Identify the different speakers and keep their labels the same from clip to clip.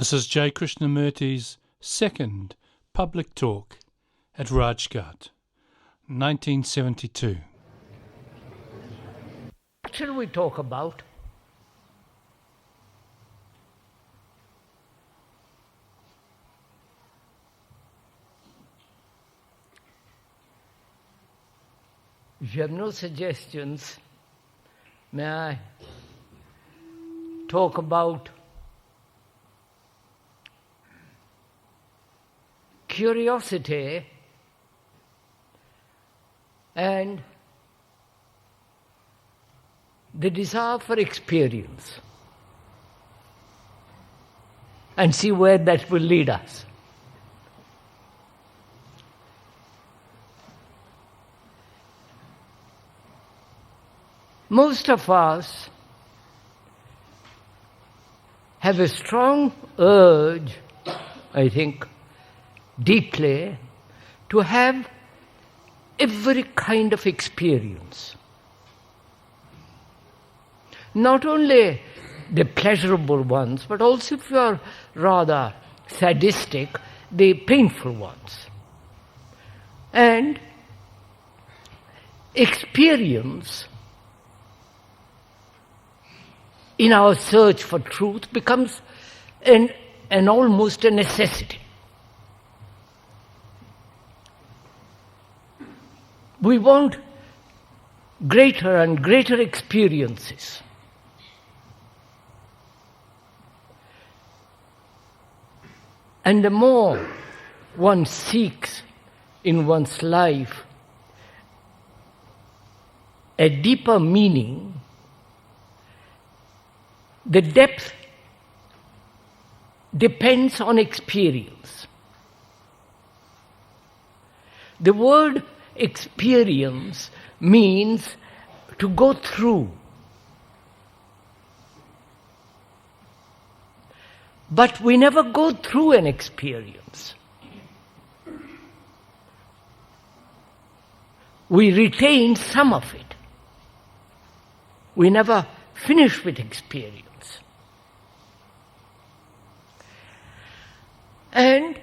Speaker 1: This is J. Krishnamurti's second public talk at Rajghat, 1972.
Speaker 2: What shall we talk about? If you have no suggestions, may I talk about curiosity and the desire for experience, and see where that will lead us. Most of us have a strong urge, I think, deeply, to have every kind of experience. Not only the pleasurable ones, but also, if you are rather sadistic, the painful ones. And experience in our search for truth becomes an almost a necessity. We want greater and greater experiences. And the more one seeks in one's life a deeper meaning, the depth depends on experience. The word experience means to go through. But we never go through an experience. We retain some of it. We never finish with experience. And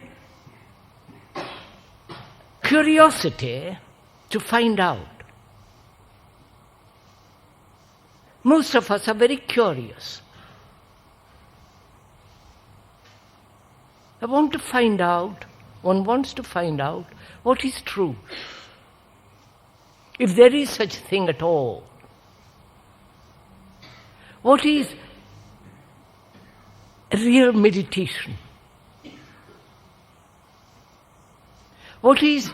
Speaker 2: curiosity to find out. Most of us are very curious. One wants to find out what is true. If there is such a thing at all. What is real meditation? What is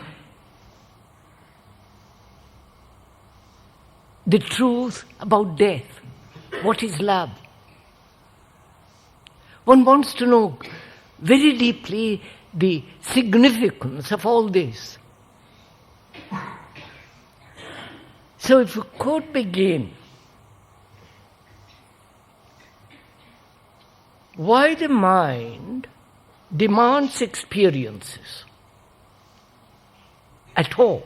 Speaker 2: the truth about death? What is love? One wants to know very deeply the significance of all this. So if we could begin, why the mind demands experiences at all.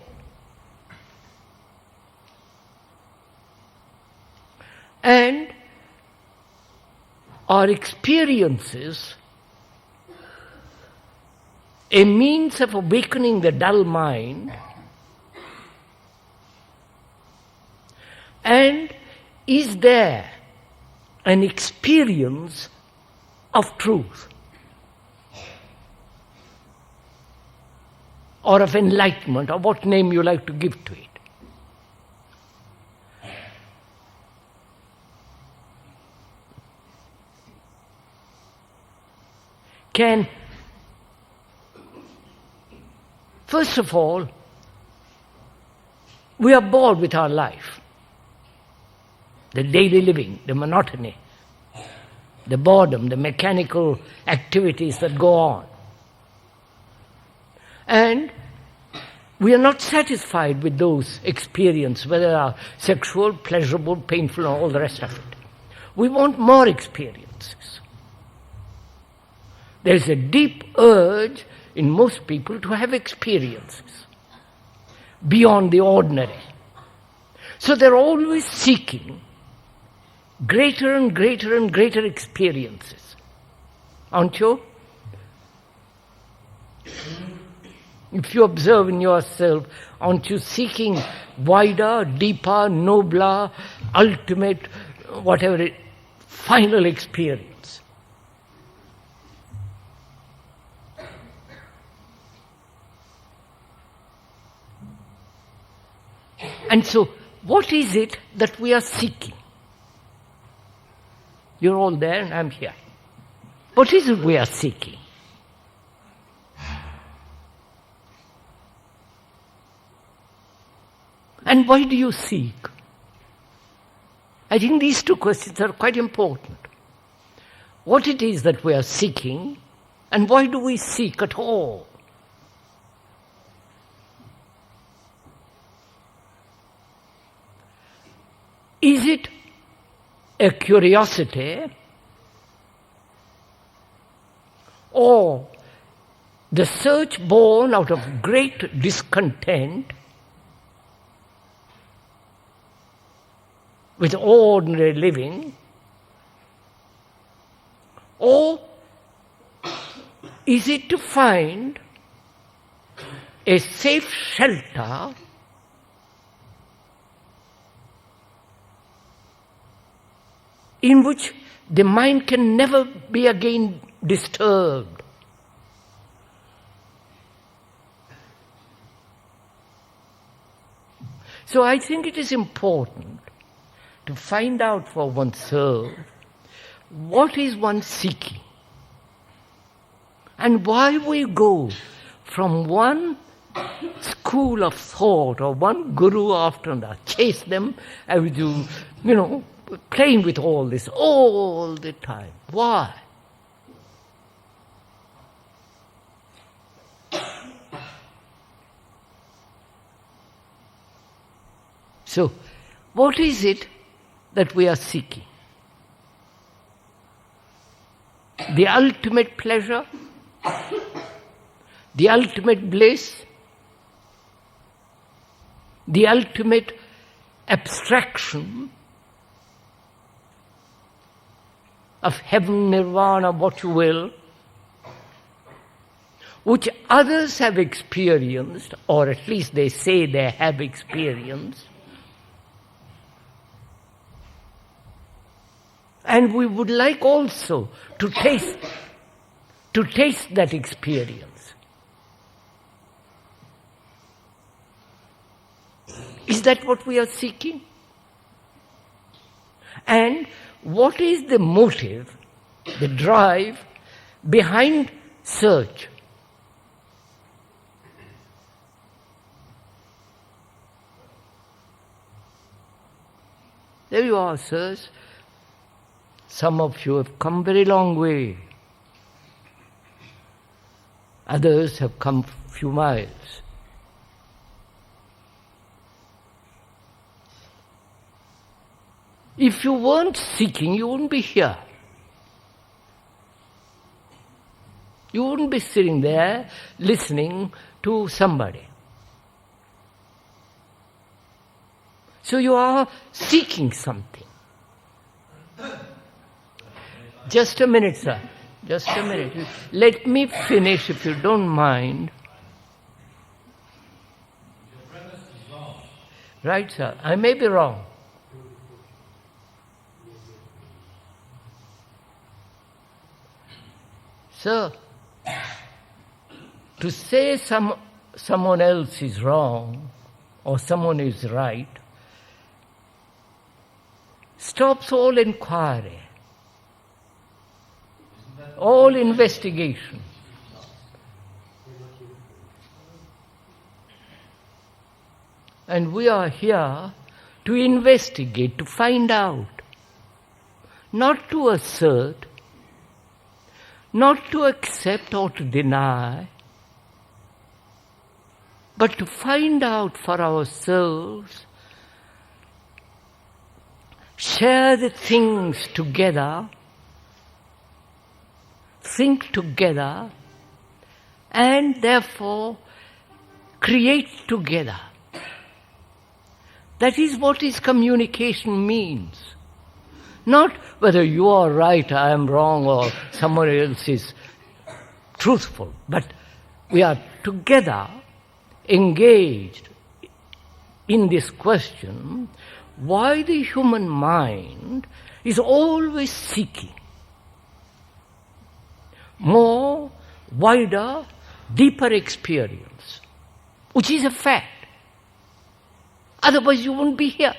Speaker 2: And are experiences a means of awakening the dull mind, and is there an experience of truth or of enlightenment, or what name you like to give to it? First of all, we are bored with our life, the daily living, the monotony, the boredom, the mechanical activities that go on. And we are not satisfied with those experiences, whether they are sexual, pleasurable, painful, and all the rest of it. We want more experiences. There's a deep urge in most people to have experiences beyond the ordinary. So they're always seeking greater and greater and greater experiences. aren't you? If you observe in yourself, aren't you seeking wider, deeper, nobler, ultimate, whatever final experience? And so, what is it that we are seeking? You're all there and I'm here. What is it we are seeking? And why do you seek? I think these two questions are quite important. What it is that we are seeking, and why do we seek at all? Is it a curiosity or the search born out of great discontent with ordinary living, or is it to find a safe shelter in which the mind can never be again disturbed? So I think it is important to find out for oneself what is one seeking and why we go from one school of thought or one guru after another, chase them as you playing with all this all the time. Why? So, what is it that we are seeking? The ultimate pleasure? The ultimate bliss? The ultimate abstraction of heaven, nirvana, what you will, which others have experienced, or at least they say they have experienced, and we would like also to taste that experience. Is that what we are seeking? And what is the motive, the drive behind search? There you are, sirs. Some of you have come very long way. Others have come few miles. If you weren't seeking, you wouldn't be here. You wouldn't be sitting there listening to somebody. So you are seeking something. Just a minute, sir. Just a minute. Let me finish, if you don't mind. Right, sir. I may be wrong. Sir, to say someone else is wrong or someone is right stops all inquiry, all investigation. And we are here to investigate, to find out, not to assert, not to accept or to deny, but to find out for ourselves, share the things together, think together, and therefore create together. That is what his communication means. Not whether you are right, I am wrong, or someone else is truthful, but we are together engaged in this question, why the human mind is always seeking more, wider, deeper experience, which is a fact. Otherwise you wouldn't be here.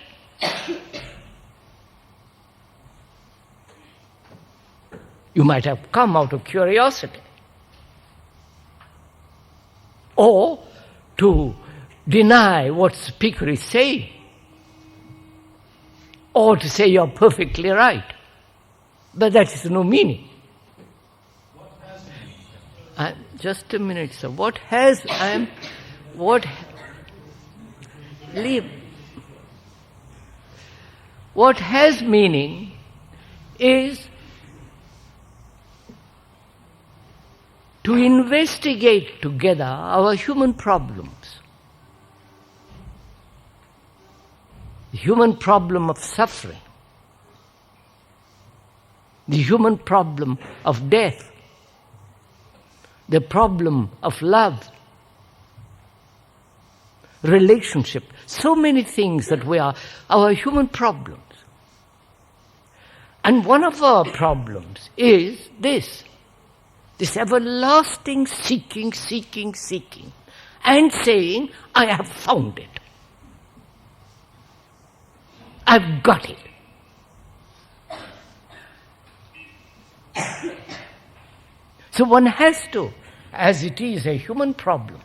Speaker 2: You might have come out of curiosity, or to deny what the speaker is saying, or to say you're perfectly right. But that is no meaning. Just a minute, sir. What has meaning is to investigate together our human problems. The human problem of suffering, the human problem of death, the problem of love, relationship, so many things that we are, our human problems. And one of our problems is this everlasting seeking, and saying, I have found it. I've got it. So one has to, as it is a human problem,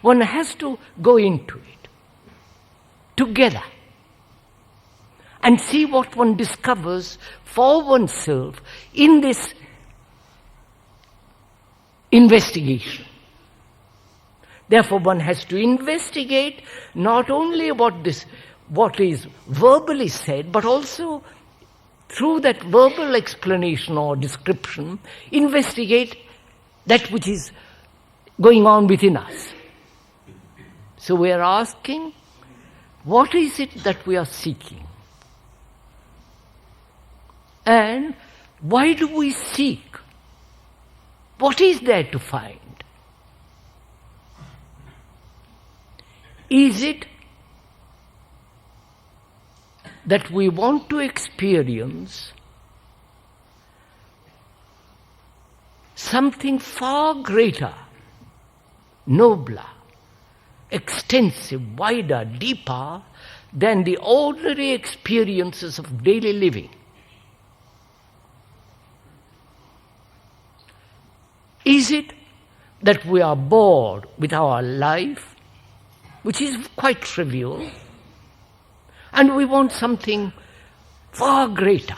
Speaker 2: one has to go into it together and see what one discovers for oneself in this investigation. Therefore one has to investigate not only what is verbally said, but also through that verbal explanation or description, investigate that which is going on within us. So we are asking, what is it that we are seeking? And why do we seek? What is there to find? Is it that we want to experience something far greater, nobler, extensive, wider, deeper than the ordinary experiences of daily living? Is it that we are bored with our life, which is quite trivial, and we want something far greater?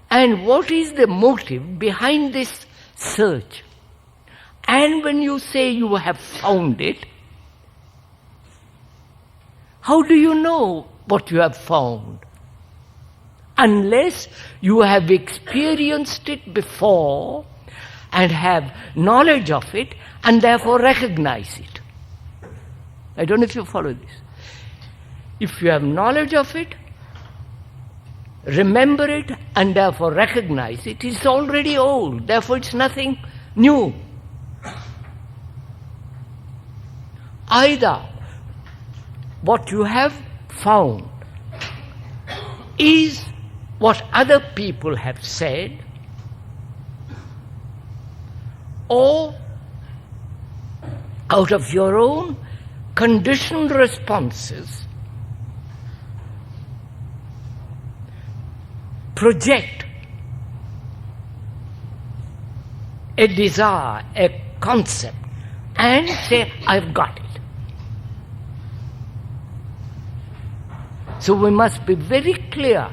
Speaker 2: And what is the motive behind this search? And when you say you have found it, how do you know what you have found? Unless you have experienced it before and have knowledge of it and therefore recognize it. I don't know if you follow this. If you have knowledge of it, remember it, and therefore recognize it, it's already old, therefore it's nothing new. Either what you have found is what other people have said, or out of your own conditioned responses, project a desire, a concept, and say, I've got it. So we must be very clear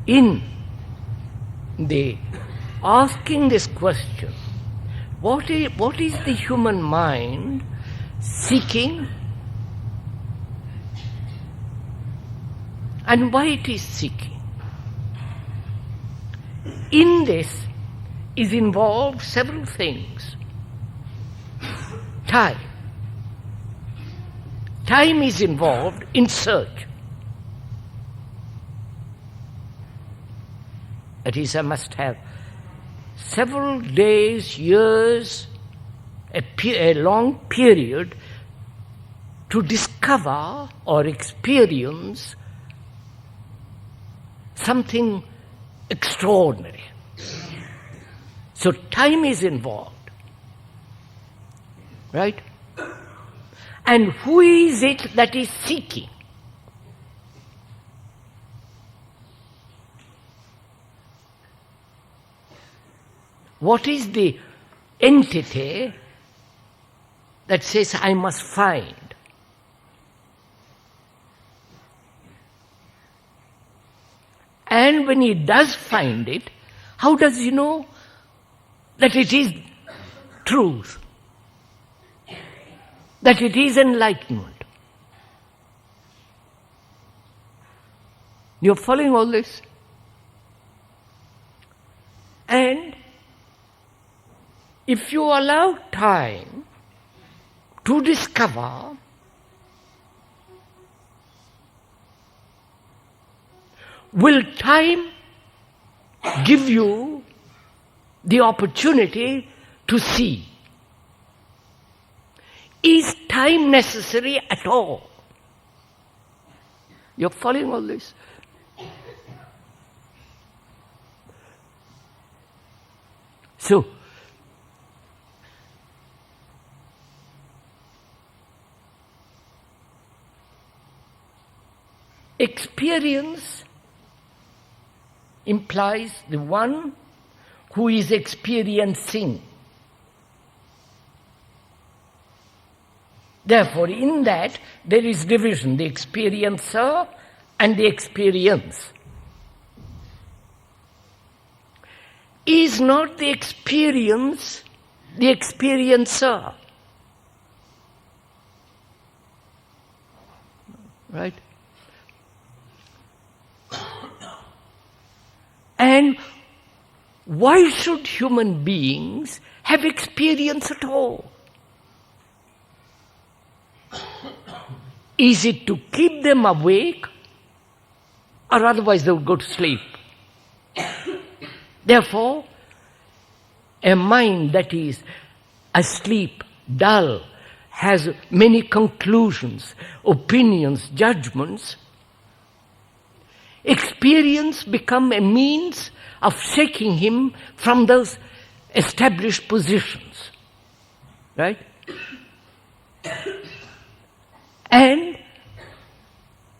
Speaker 2: in the asking this question, what is the human mind seeking, and why it is seeking? In this is involved several things. Time. Time is involved in search. That is, I must have several days, years, a long period to discover or experience something extraordinary. So time is involved, right? And who is it that is seeking? What is the entity that says, I must find? And when he does find it, how does he know that it is truth? That it is enlightenment? You're following all this? And if you allow time to discover, will time give you the opportunity to see? Is time necessary at all? You're following all this? So, experience implies the one who is experiencing. Therefore, in that, there is division, the experiencer and the experience. Is not the experience the experiencer? Right? And why should human beings have experience at all? Is it to keep them awake, or otherwise they would go to sleep? Therefore, a mind that is asleep, dull, has many conclusions, opinions, judgments, experience become a means of shaking him from those established positions. Right? And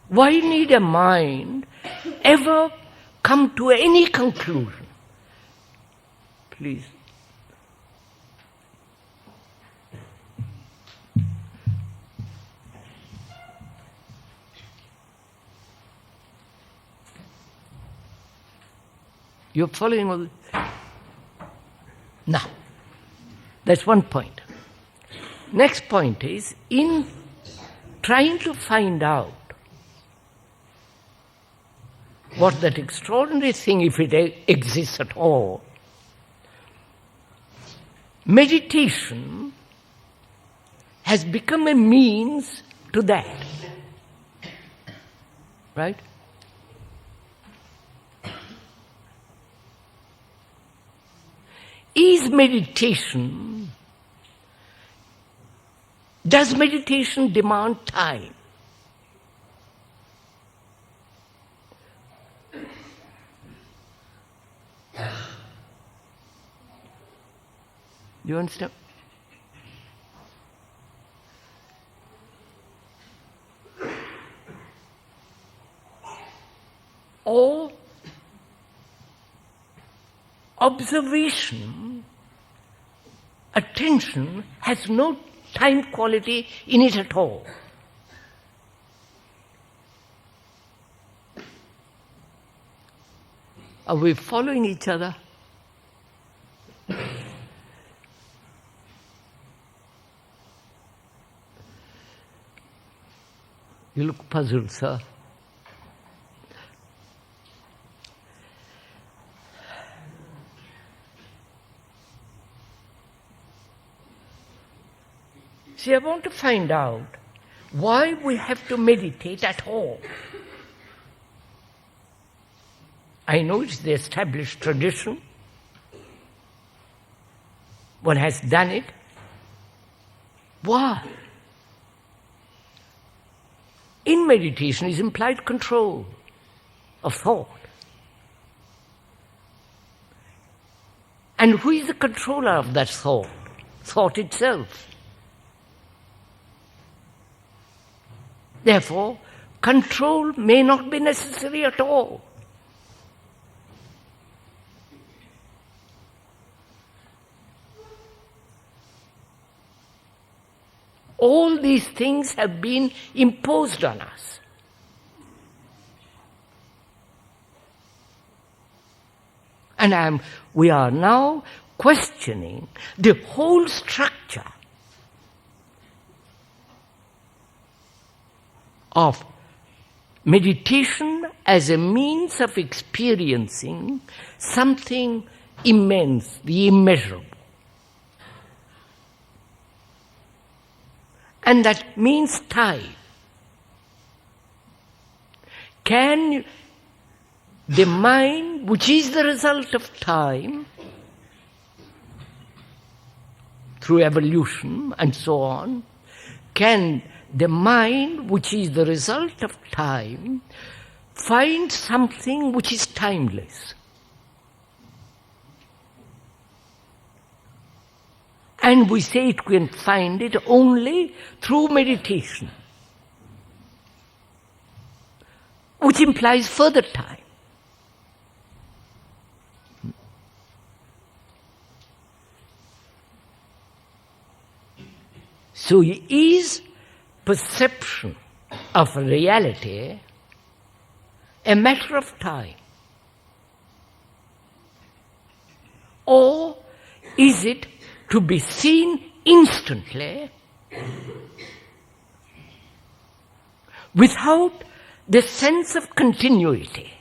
Speaker 2: why need a mind ever come to any conclusion? Please. You're following all this? Now, that's one point. Next point is, in trying to find out what that extraordinary thing, if it exists at all, meditation has become a means to that. Right? Does meditation demand time? Do you understand? Or observation, attention has no time quality in it at all. Are we following each other? You look puzzled, sir. See, I want to find out why we have to meditate at all. I know it's the established tradition. One has done it. Why? In meditation is implied control of thought. And who is the controller of that thought? Thought itself. Therefore, control may not be necessary at all. All these things have been imposed on us. And we are now questioning the whole structure of meditation as a means of experiencing something immense, the immeasurable. And that means time. Can the mind, which is the result of time, through evolution and so on, can the mind, which is the result of time, find something which is timeless? And we say it can find it only through meditation, which implies further time. So is perception of reality a matter of time? Or is it to be seen instantly without the sense of continuity?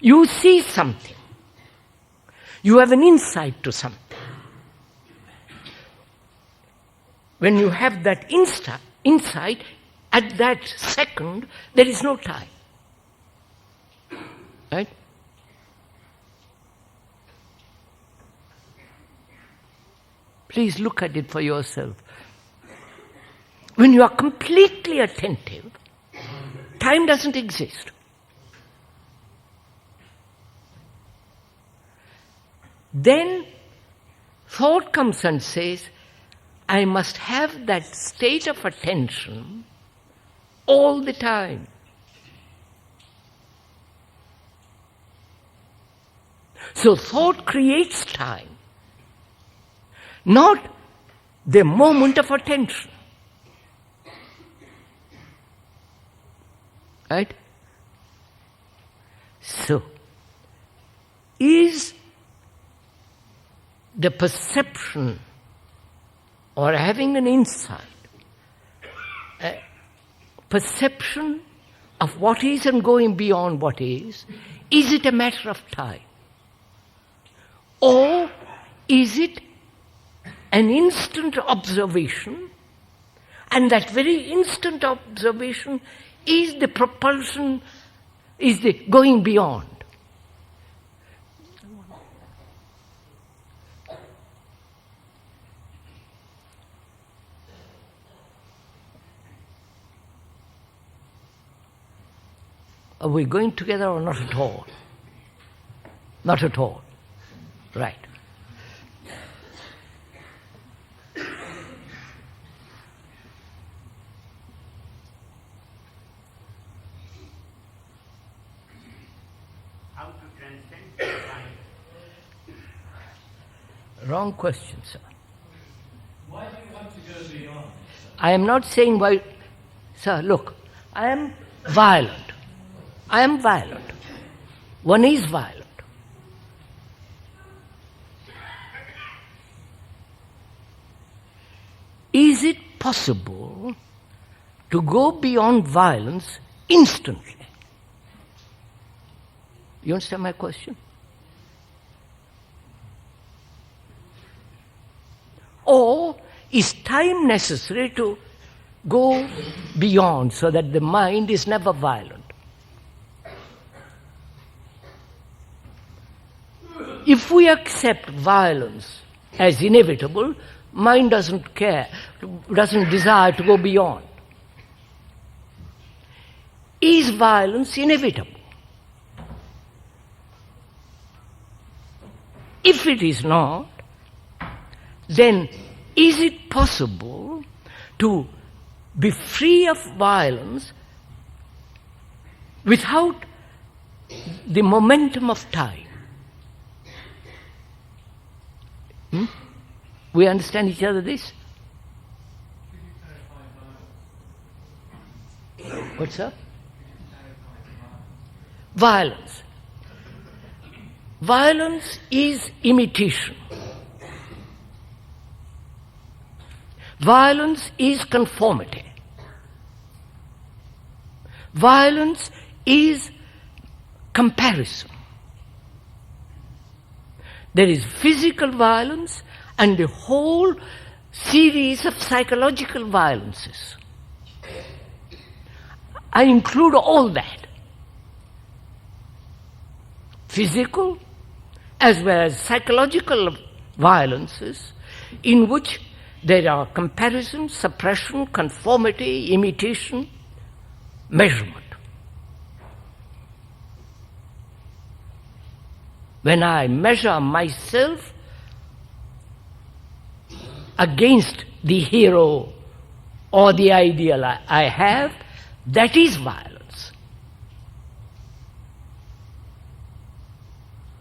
Speaker 2: You see something. You have an insight to something. When you have that insight, at that second, there is no time. Right? Please look at it for yourself. When you are completely attentive, time doesn't exist. Then thought comes and says, I must have that state of attention all the time. So thought creates time, not the moment of attention. Right? So, is the perception or having an insight, a perception of what is and going beyond what is it a matter of time? Or is it an instant observation, and that very instant observation is the propulsion, is the going beyond? Are we going together or not at all? Not at all. Right.
Speaker 3: How to transcend time?
Speaker 2: Wrong question, sir.
Speaker 1: Why do you want to go beyond?
Speaker 2: I am not saying why. Sir, look, I am violent. I am violent. One is violent. Is it possible to go beyond violence instantly? You understand my question? Or is time necessary to go beyond so that the mind is never violent? If we accept violence as inevitable, mind doesn't care, doesn't desire to go beyond. Is violence inevitable? If it is not, then is it possible to be free of violence without the momentum of time? We understand each other this? What's up? Violence. Violence is imitation. Violence is conformity. Violence is comparison. There is physical violence and a whole series of psychological violences. I include all that. Physical as well as psychological violences in which there are comparison, suppression, conformity, imitation, measurement. When I measure myself against the hero or the ideal I have, that is violence.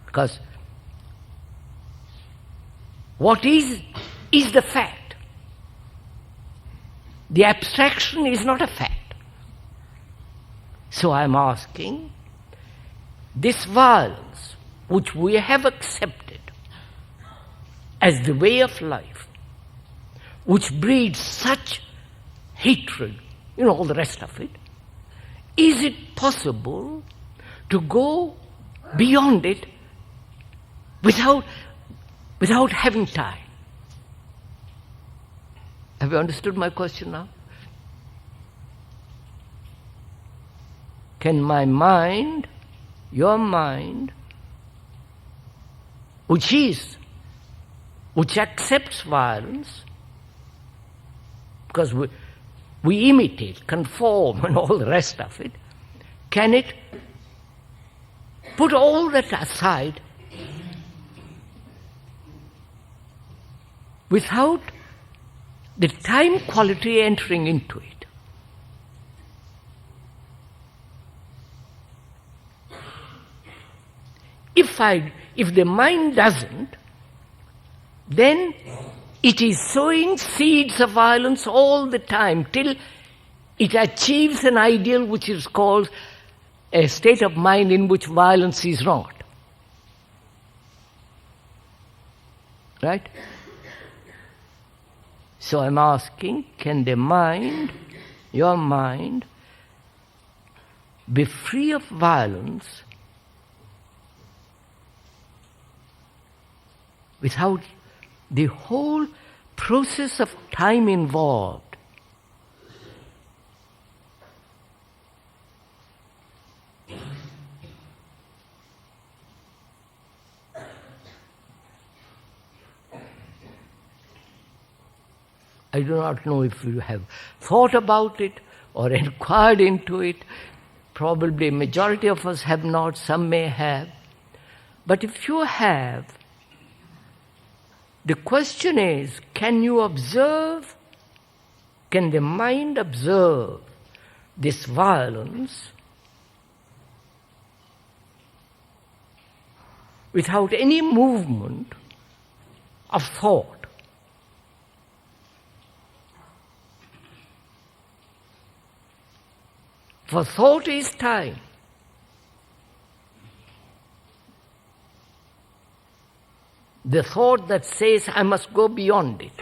Speaker 2: Because what is the fact. The abstraction is not a fact. So I'm asking, this violence which we have accepted as the way of life, which breeds such hatred, all the rest of it, is it possible to go beyond it without having time? Have you understood my question now? Can my mind, your mind, which accepts violence, because we imitate, conform, and all the rest of it, can it put all that aside without the time quality entering into it? If the mind doesn't, then it is sowing seeds of violence all the time till it achieves an ideal which is called a state of mind in which violence is not. Right? So I'm asking, can the mind, your mind, be free of violence without the whole process of time involved? I do not know if you have thought about it or inquired into it. Probably a majority of us have not, some may have. But if you have, the question is, can you observe, can the mind observe this violence without any movement of thought? For thought is time. The thought that says, I must go beyond it.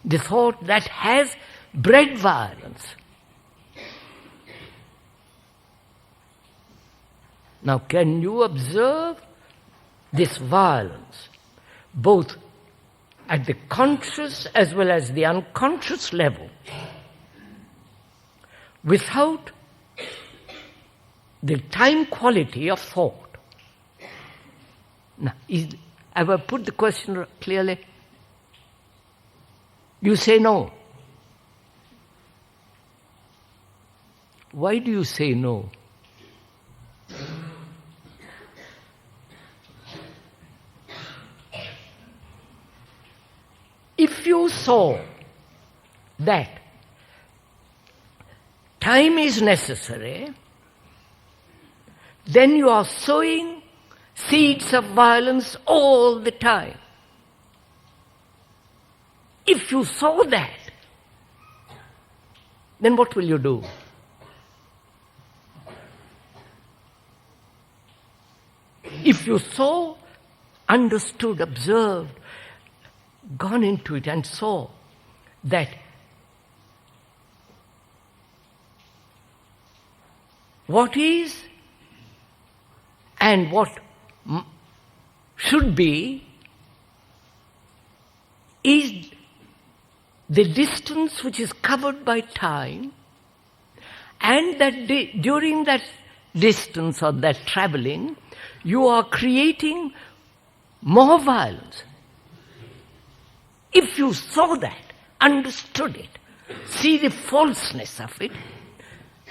Speaker 2: The thought that has bred violence. Now, can you observe this violence both at the conscious as well as the unconscious level, without the time quality of thought. Now, have I put the question clearly? You say no. Why do you say no? If you saw that time is necessary, then you are sowing seeds of violence all the time. If you saw that, then what will you do? If you saw, understood, observed, gone into it and saw that what is and what should be is the distance which is covered by time, and that during that distance or that traveling, you are creating more violence. If you saw that, understood it, see the falseness of it,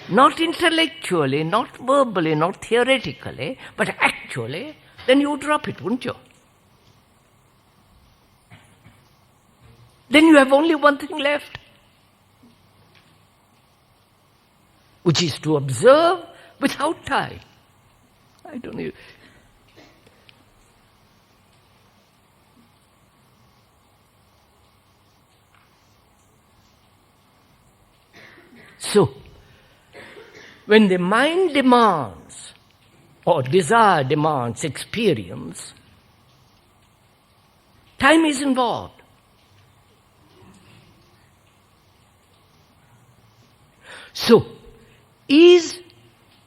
Speaker 2: not intellectually, not verbally, not theoretically, but actually, then you would drop it, wouldn't you? Then you have only one thing left, which is to observe without time. I don't know. So, when the mind demands, or desire demands experience, time is involved. So, is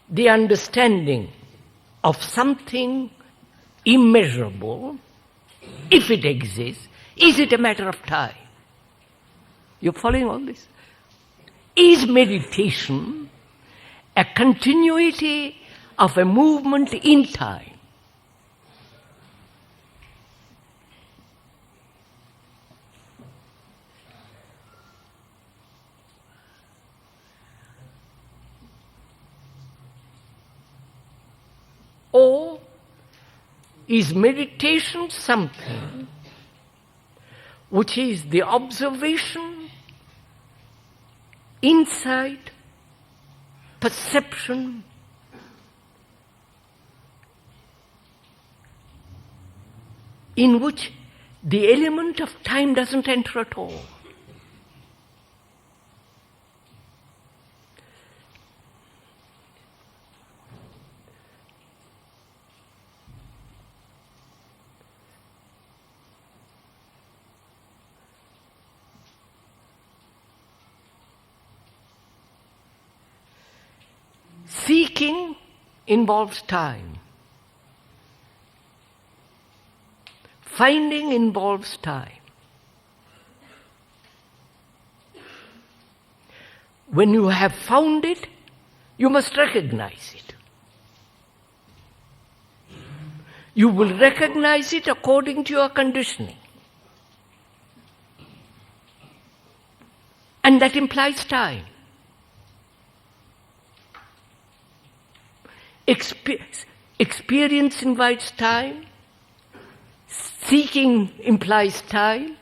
Speaker 2: the understanding of something immeasurable, if it exists, is it a matter of time? You're following all this? Is meditation a continuity of a movement in time? Or is meditation something which is the observation, insight, perception, in which the element of time doesn't enter at all? Seeking involves time. Finding involves time. When you have found it, you must recognize it. You will recognize it according to your conditioning. And that implies time. Experience invites time. Seeking implies time.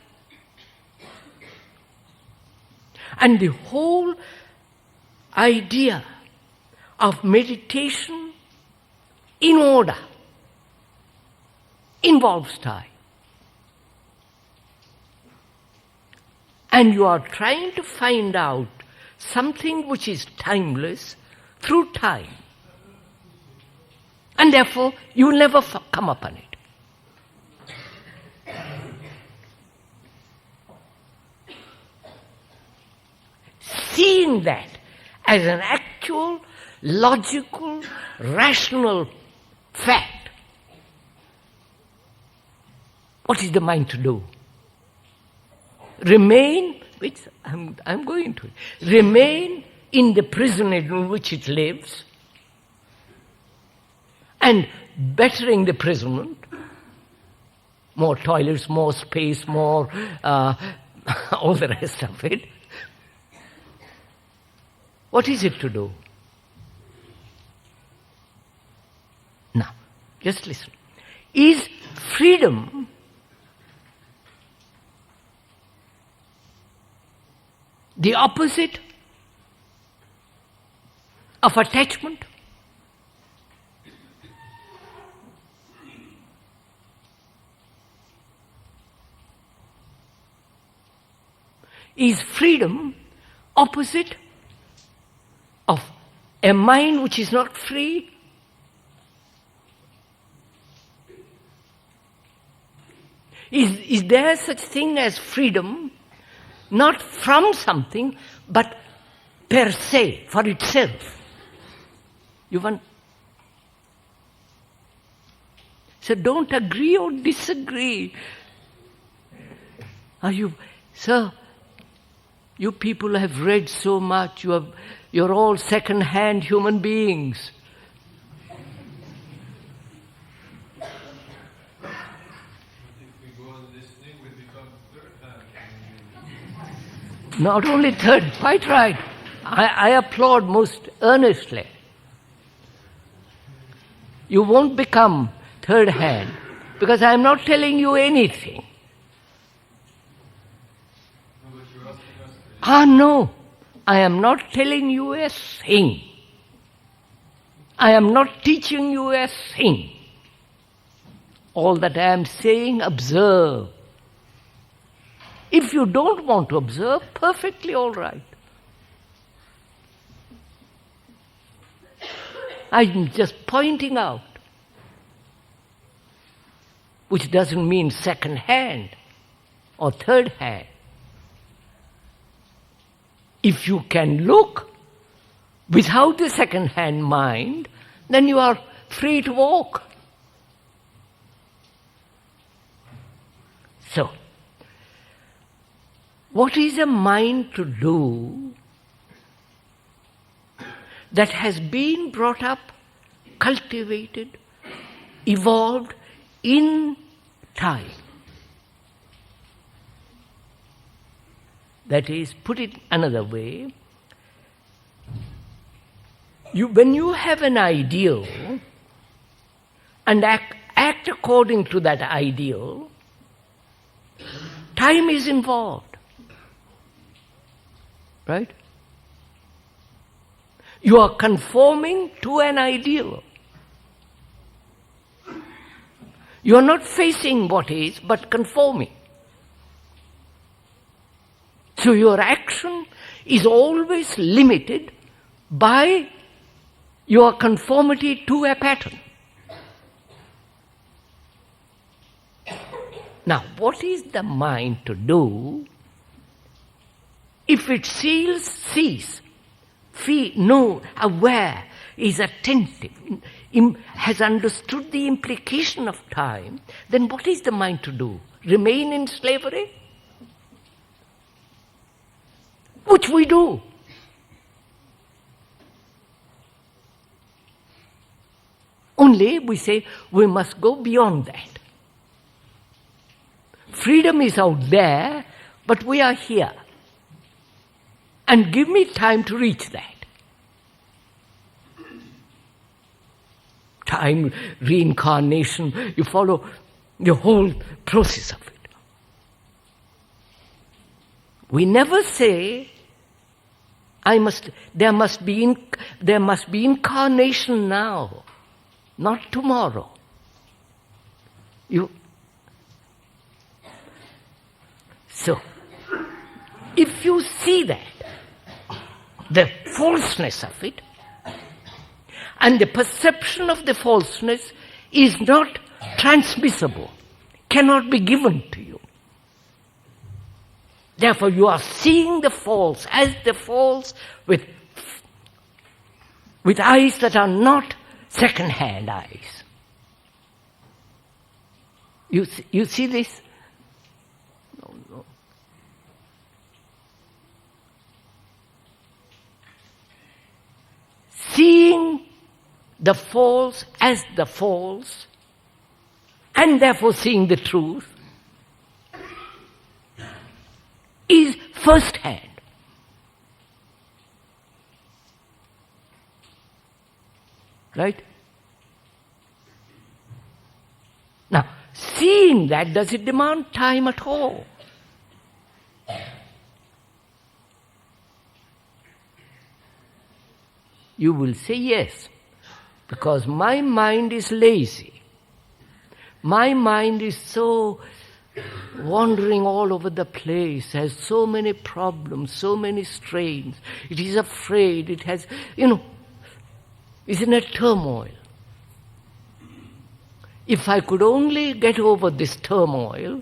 Speaker 2: And the whole idea of meditation in order involves time. And you are trying to find out something which is timeless through time. And therefore, you will never come upon it. Seeing that as an actual, logical, rational fact What is the mind to do? Remain, which I'm going to, remain in the prison in which it lives and bettering the prison, more toilets, more space, more all the rest of it. What is it to do? Now, just listen. Is freedom the opposite of attachment? Is freedom opposite of a mind which is not free? Is there such thing as freedom, not from something, but per se, for itself? You want? So don't agree or disagree. Sir, you people have read so much, you're all second-hand human beings. Not only third, quite right. I applaud most earnestly. You won't become third hand because I'm not telling you anything. No, I am not telling you a thing. I am not teaching you a thing. All that I am saying, observe. If you don't want to observe, perfectly all right. I'm just pointing out, which doesn't mean second hand or third hand. If you can look without the second hand mind, then you are free to walk. So, what is a mind to do that has been brought up, cultivated, evolved in time? That is, put it another way, when you have an ideal and act according to that ideal, time is involved. Right? You are conforming to an ideal. You are not facing what is, but conforming. So your action is always limited by your conformity to a pattern. Now, what is the mind to do if it sees, aware, is attentive, has understood the implication of time? Then what is the mind to do? Remain in slavery? Which we do. Only we say we must go beyond that. Freedom is out there, but we are here. And give me time to reach that. Time, reincarnation, you follow the whole process of it. We never say, there must be incarnation now, not tomorrow. So, if you see that, the falseness of it, and the perception of the falseness is not transmissible, cannot be given to you. Therefore, you are seeing the false as the false with eyes that are not second-hand eyes. You see this? No. Seeing the false as the false, and therefore seeing the truth, is first hand. Right? Now, seeing that, does it demand time at all? You will say yes, because my mind is lazy. My mind is so wandering all over the place, has so many problems, so many strains. It is afraid, it has, is in a turmoil. If I could only get over this turmoil,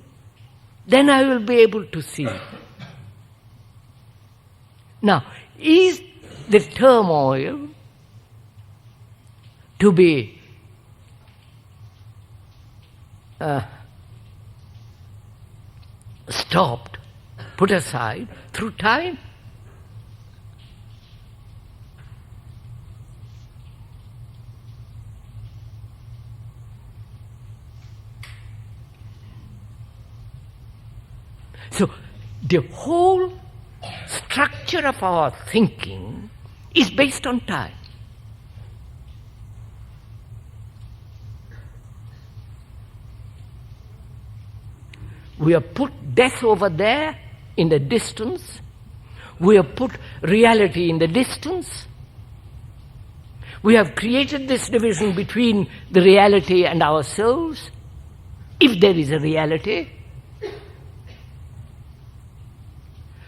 Speaker 2: then I will be able to see. Now, is the turmoil to be stopped, put aside through time? So, the whole structure of our thinking is based on time. We have put death over there in the distance. We have put reality in the distance. We have created this division between the reality and ourselves, if there is a reality.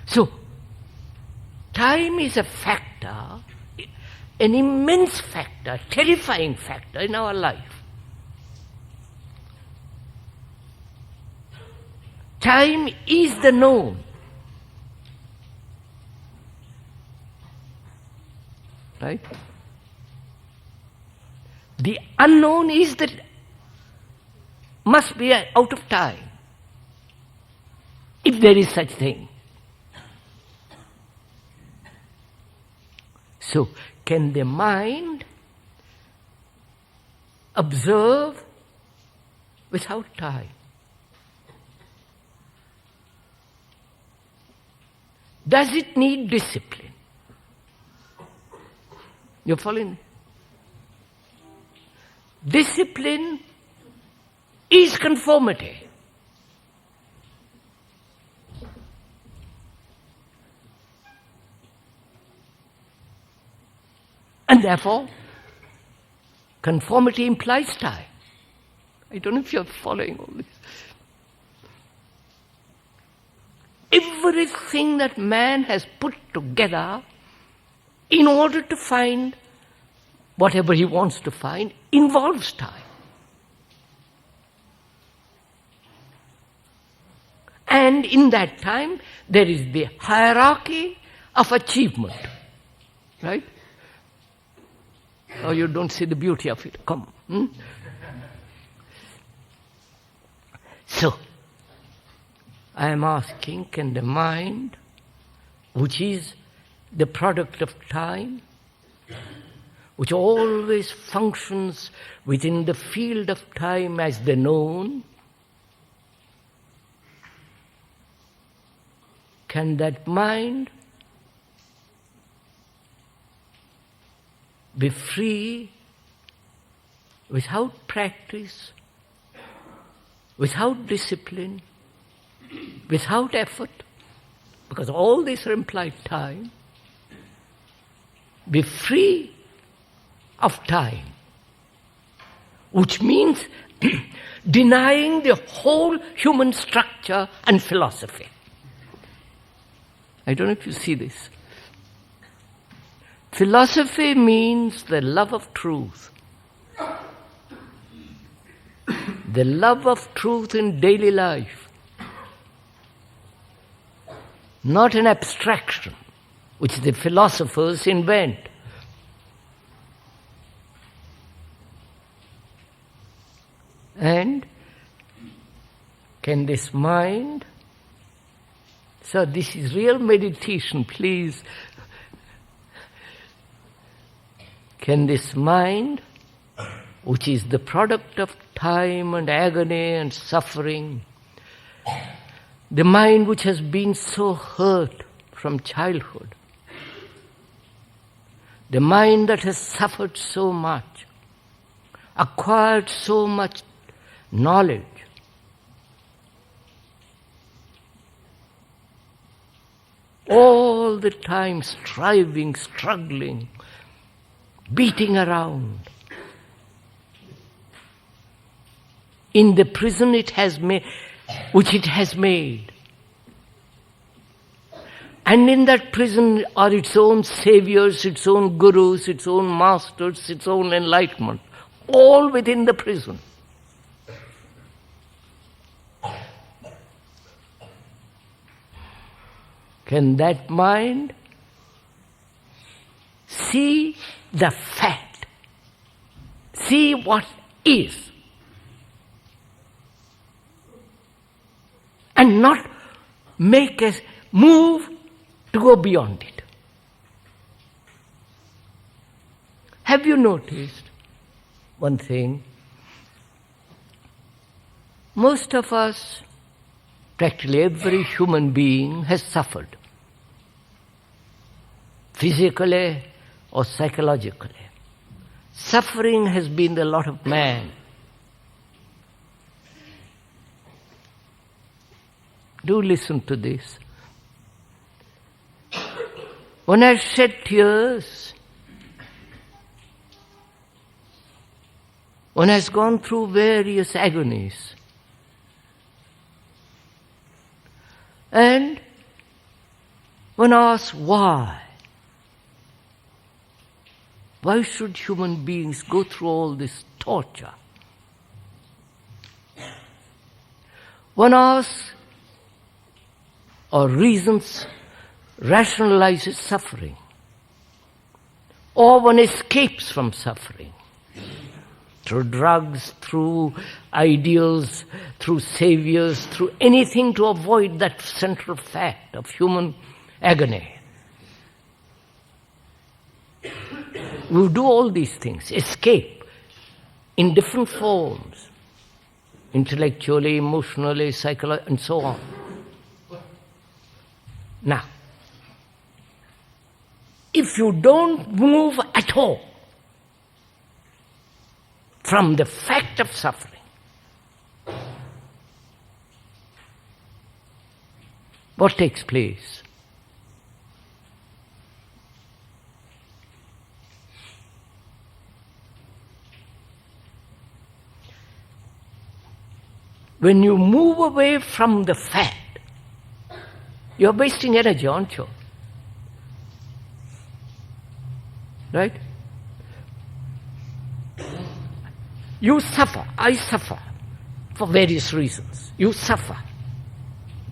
Speaker 2: So, time is a factor, an immense factor, terrifying factor in our life. Time is the known. Right? The unknown is that must be out of time, if there is such thing. So, can the mind observe without time? Does it need discipline? You're following me? Discipline is conformity. And therefore, conformity implies time. I don't know if you're following all this. Everything that man has put together in order to find whatever he wants to find involves time. And in that time, there is the hierarchy of achievement. Right? Oh, you don't see the beauty of it. Come. So, I am asking, can the mind, which is the product of time, which always functions within the field of time as the known, can that mind be free without practice, without discipline, without effort, because all these implied time, be free of time, which means denying the whole human structure and philosophy. I don't know if you see this. Philosophy means the love of truth. The love of truth in daily life. Not an abstraction, which the philosophers invent. And Can this mind, so this is real meditation, please. Can this mind, which is the product of time and agony and suffering, the mind which has been so hurt from childhood, the mind that has suffered so much, acquired so much knowledge, all the time striving, struggling, beating around. In the prison which it has made. And in that prison are its own saviors, its own gurus, its own masters, its own enlightenment, all within the prison. Can that mind see the fact, see what is, and not make a move to go beyond it? Have you noticed one thing? Most of us, practically every human being, has suffered, physically or psychologically. Suffering has been the lot of man. Do listen to this. One has shed tears. One has gone through various agonies. And one asks why? Why should human beings go through all this torture? One asks, or reasons, rationalizes suffering. Or one escapes from suffering. Through drugs, through ideals, through saviors, through anything to avoid that central fact of human agony. We do all these things, escape in different forms, intellectually, emotionally, psychologically, and so on. Now, if you don't move at all from the fact of suffering, what takes place? When you move away from the fact, you're wasting energy, aren't you? Right? You suffer, I suffer, for various reasons. You suffer.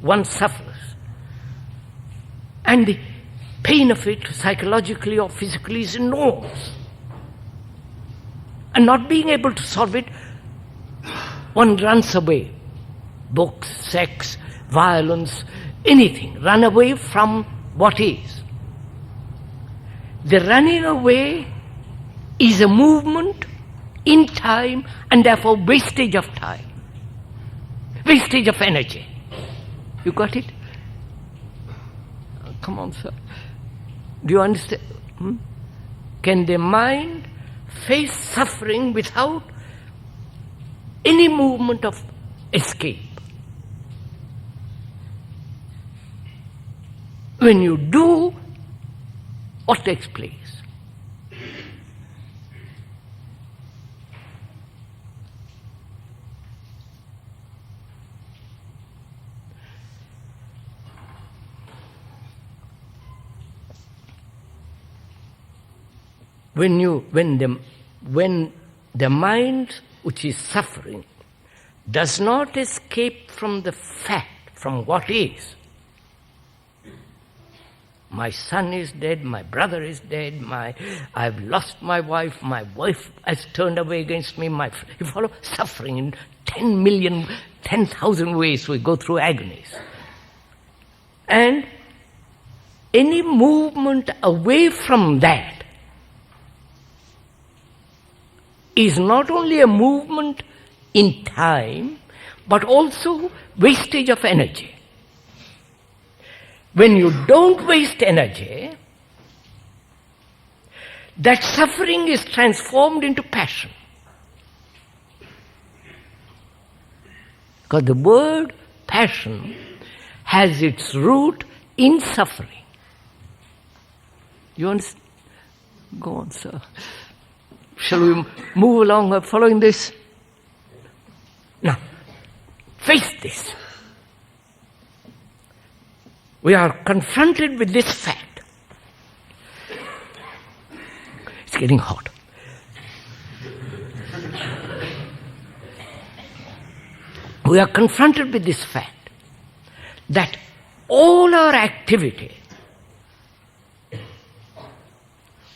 Speaker 2: One suffers. And the pain of it, psychologically or physically, is enormous. And not being able to solve it, one runs away. Books, sex, violence, anything. Run away from what is. The running away is a movement in time and therefore wastage of time. Wastage of energy. You got it? Come on, sir. Do you understand? Can the mind face suffering without any movement of escape? When you do, what takes place? When the mind which is suffering does not escape from the fact, from what is. My son is dead, my brother is dead, I've lost my wife has turned away against me, you follow? Suffering in 10 million 10,000 ways we go through agonies. And any movement away from that is not only a movement in time, but also wastage of energy. When you don't waste energy, that suffering is transformed into passion. Because the word passion has its root in suffering. You understand? Go on, sir. Shall we move along following this? Now, face this. We are confronted with this fact. It's getting hot. We are confronted with this fact that all our activity,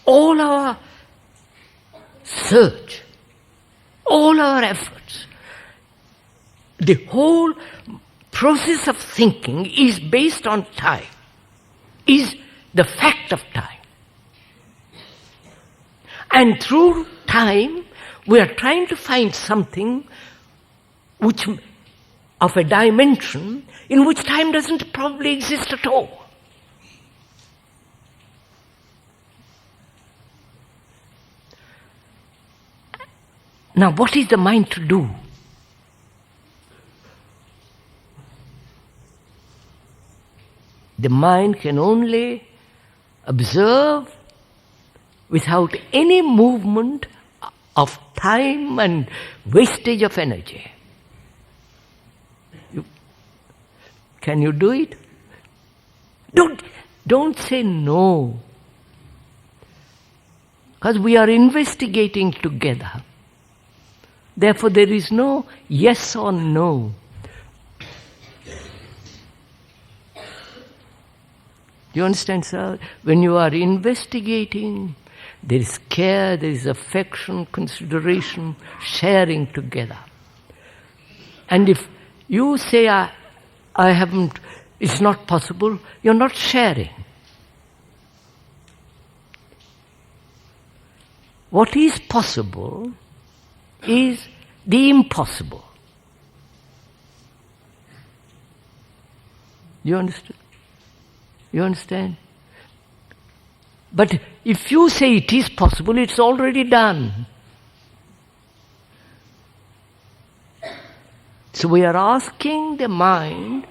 Speaker 2: all our search, all our efforts, the whole process of thinking is based on time, is the fact of time. And through time, we are trying to find something which, of a dimension in which time doesn't probably exist at all. Now, what is the mind to do? The mind can only observe without any movement of time and wastage of energy. Can you do it? Don't say no. Because we are investigating together. Therefore, there is no yes or no. You understand, sir? When you are investigating, there is care, there is affection, consideration, sharing together. And if you say, I haven't, it's not possible, you're not sharing. What is possible is the impossible. You understand? You understand? But if you say it is possible, it's already done. So we are asking the mind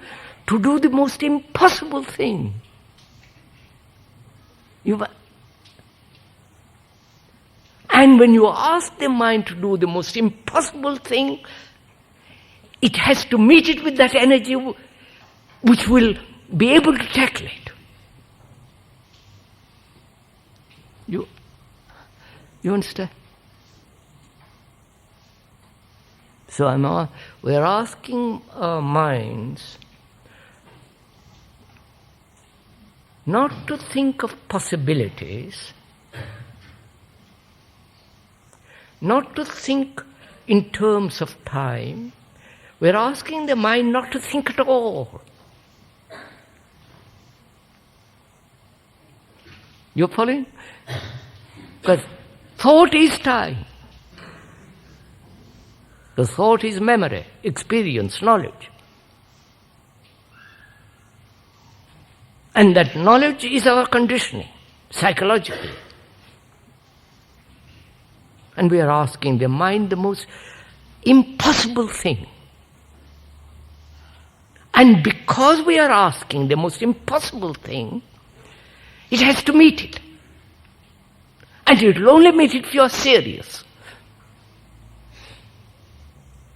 Speaker 2: to do the most impossible thing. And when you ask the mind to do the most impossible thing, it has to meet it with that energy which will be able to tackle it. You understand? So we're asking our minds not to think of possibilities, not to think in terms of time. We're asking the mind not to think at all. You're following? Because thought is time. The thought is memory, experience, knowledge. And that knowledge is our conditioning, psychologically. And we are asking the mind the most impossible thing. And because we are asking the most impossible thing, it has to meet it. And it will only meet it if you are serious.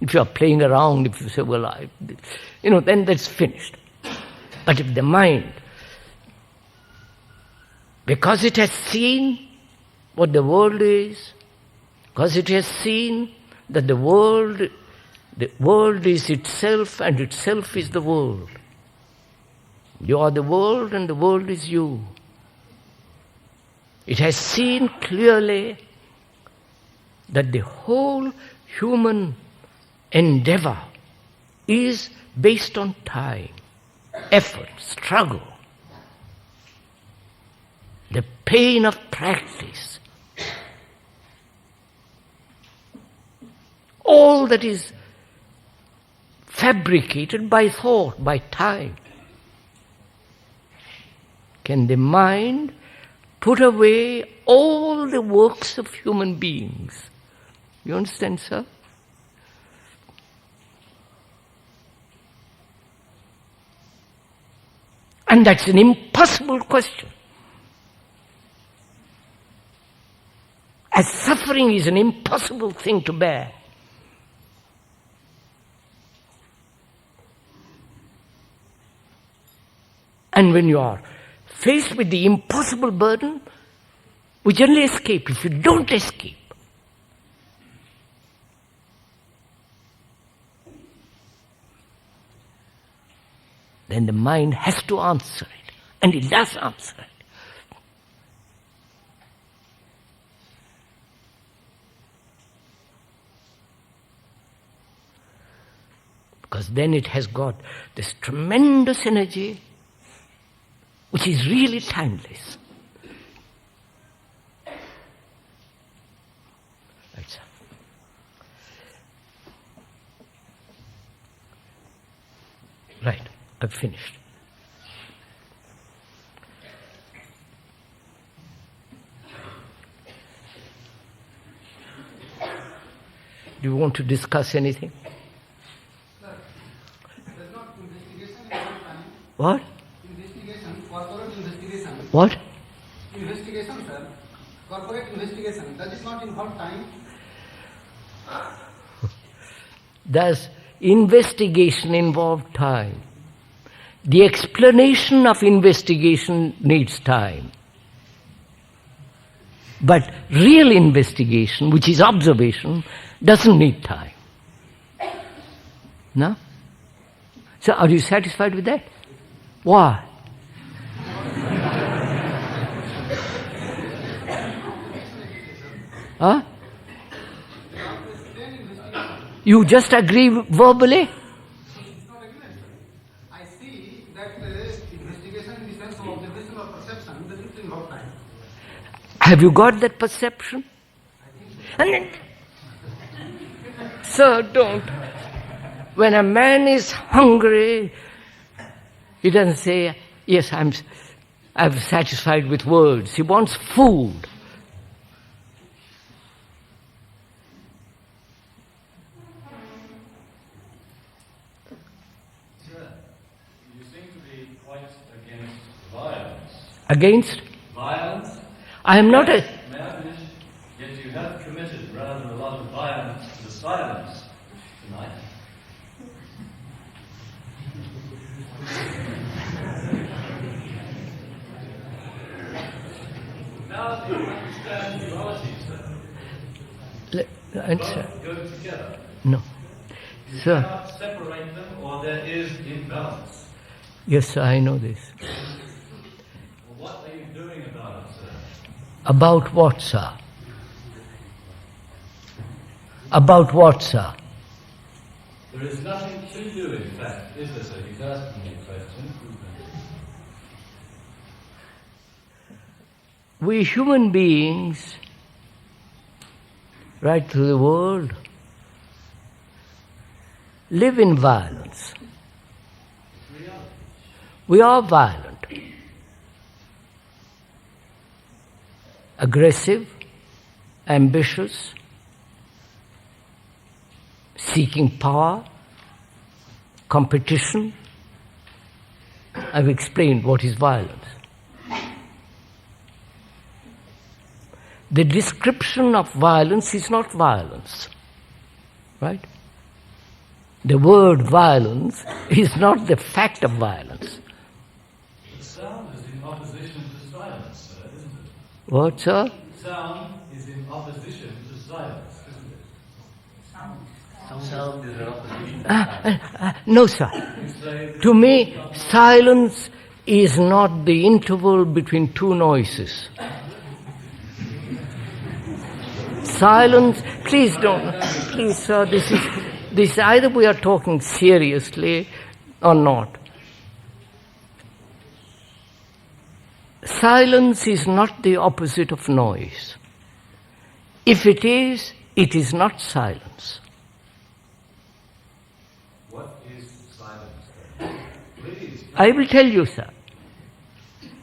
Speaker 2: If you are playing around, if you say, well, then that's finished. But if the mind, because it has seen what the world is, because it has seen that the world is itself and itself is the world. You are the world and the world is you. It has seen clearly that the whole human endeavor is based on time, effort, struggle, the pain of practice. All that is fabricated by thought, by time. Can the mind put away all the works of human beings? You understand, sir? And that's an impossible question. As suffering is an impossible thing to bear. And when you are faced with the impossible burden, we generally escape. If you don't escape, then the mind has to answer it. And it does answer it. Because then it has got this tremendous energy which is really timeless. Right, sir. Right, I've finished. Do you want to discuss anything?
Speaker 4: Sir, there's not investigation in all time.
Speaker 2: What?
Speaker 4: Investigation, corporate investigation.
Speaker 2: What?
Speaker 4: Investigation, sir. Corporate investigation. Does it not involve time?
Speaker 2: Does investigation involve time? The explanation of investigation needs time. But real investigation, which is observation, doesn't need time. No? So are you satisfied with that? Why? Huh? You just agree verbally?
Speaker 4: It's not agreement, sir. I see that investigation in the sense of observation or perception doesn't involve time.
Speaker 2: Have you got that perception? And then, sir, don't. When a man is hungry, he doesn't say, yes, I'm satisfied with words. He wants food.
Speaker 5: Sir, you seem to be quite against violence.
Speaker 2: Against?
Speaker 5: Violence?
Speaker 2: I am not a...
Speaker 5: May I finish? Yet you have committed rather a lot of violence to the silence tonight. Now do you understand duality, sir?
Speaker 2: Answer.
Speaker 5: Both go together.
Speaker 2: No.
Speaker 5: You
Speaker 2: Sir.
Speaker 5: cannot separate them or there is imbalance.
Speaker 2: Yes, sir, I know this.
Speaker 5: Well, what are you doing about it, sir?
Speaker 2: About what, sir? About what, sir?
Speaker 5: There is nothing to do, in fact, is there, sir? He's asking me a question.
Speaker 2: We human beings, right through the world, live in violence. We are violent, aggressive, ambitious, seeking power, competition. I've explained what is violence. The description of violence is not violence, right? The word violence is not the fact of violence.
Speaker 5: The sound is in opposition to silence, sir, isn't it?
Speaker 2: What, sir?
Speaker 5: Sound is in opposition to silence, isn't it?
Speaker 3: Sound is an opposition.
Speaker 2: No, sir.
Speaker 5: You say that
Speaker 2: To me, silence is not the interval between two noises. Silence, please don't, please, sir, This either we are talking seriously or not. Silence is not the opposite of noise. If it is not silence.
Speaker 3: What is silence then? Please.
Speaker 2: I will tell you, sir.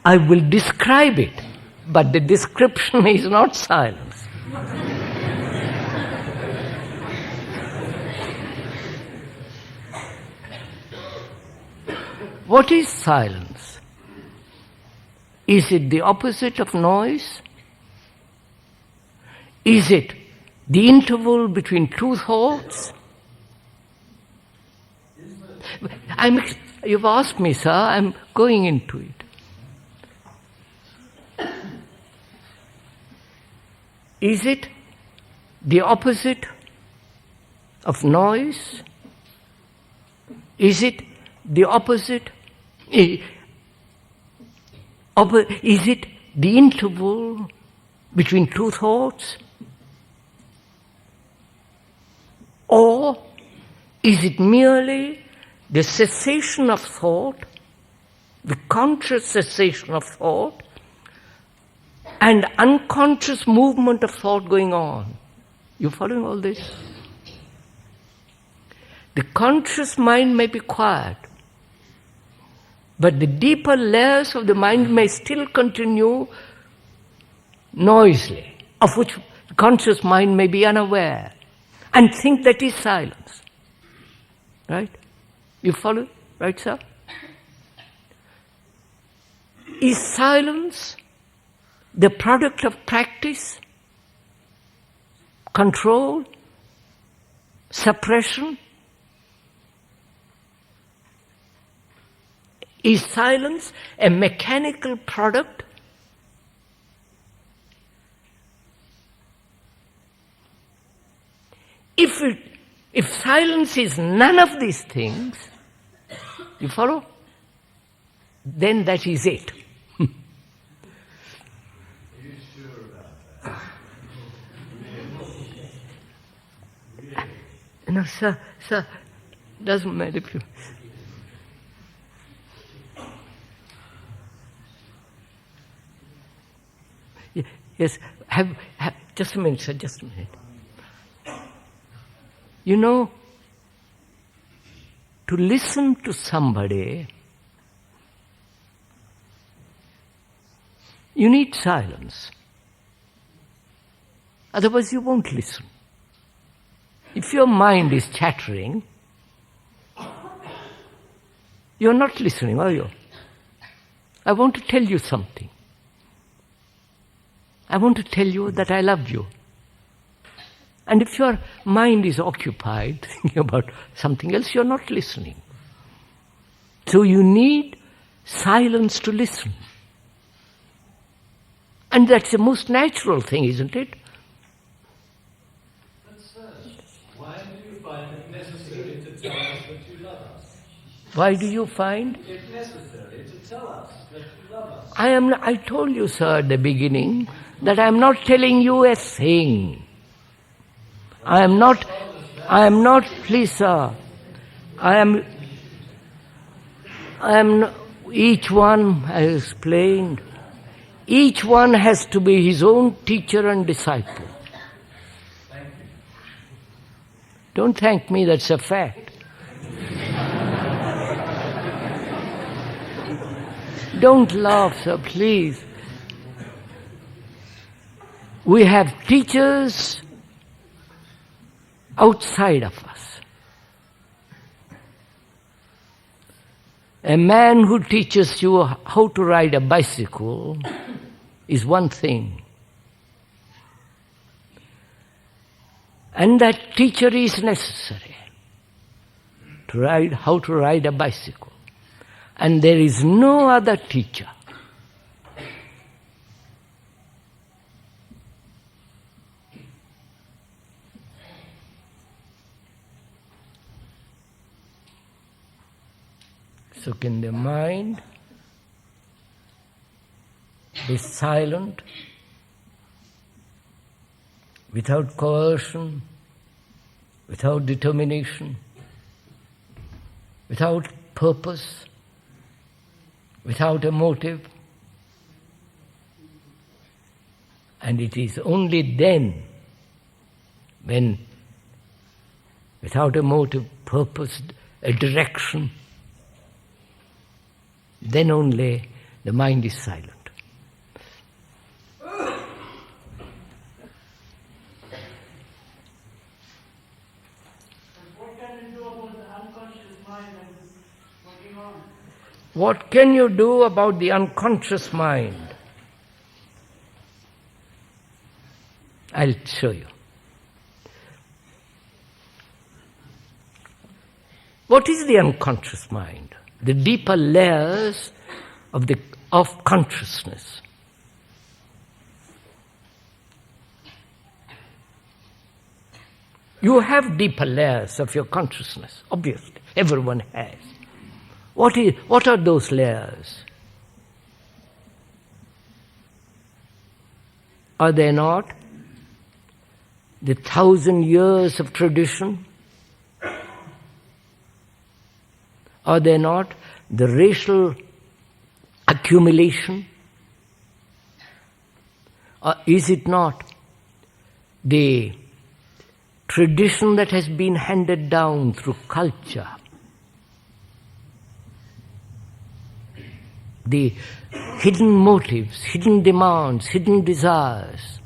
Speaker 2: I will describe it, but the description is not silence. What is silence? Is it the opposite of noise? Is it the interval between two thoughts? You've asked me, sir, I'm going into it. Is it the opposite of noise? Is it the opposite? Is it the interval between two thoughts? Or is it merely the cessation of thought, the conscious cessation of thought, and unconscious movement of thought going on? You following all this? The conscious mind may be quiet, but the deeper layers of the mind may still continue noisily, of which the conscious mind may be unaware, and think that is silence. Right? You follow? Right, sir? Is silence the product of practice, control, suppression? Is silence a mechanical product? If silence is none of these things, you follow? Then that is it.
Speaker 3: Are you sure about that?
Speaker 2: No, sir, doesn't matter if you... Yes, just a minute, sir, just a minute. You know, to listen to somebody, you need silence. Otherwise you won't listen. If your mind is chattering, you're not listening, are you? I want to tell you something. I want to tell you that I love you. And if your mind is occupied thinking about something else, you're not listening. So you need silence to listen. And that's the most natural thing, isn't it?
Speaker 5: But sir, why do you find it necessary to tell us that you love us?
Speaker 2: Why do you find?
Speaker 5: It's necessary to tell us that you love us.
Speaker 2: I told you, sir, at the beginning, that I am not telling you a thing. I am not, please sir, each one, I explained, each one has to be his own teacher and disciple.
Speaker 5: Thank you.
Speaker 2: Don't thank me, that's a fact. Don't laugh, sir, please. We have teachers outside of us. A man who teaches you how to ride a bicycle is one thing. And that teacher is necessary how to ride a bicycle. And there is no other teacher. So can the mind be silent, without coercion, without determination, without purpose, without a motive. And it is only then, when without a motive, purpose, a direction, then only the mind is silent. What can you do about the unconscious mind? I'll show you. What is the unconscious mind? The deeper layers of consciousness. You have deeper layers of your consciousness, obviously. Everyone has. What are those layers? Are they not the 1,000 years of tradition? Are they not the racial accumulation? Or is it not the tradition that has been handed down through culture? The hidden motives, hidden demands, hidden desires.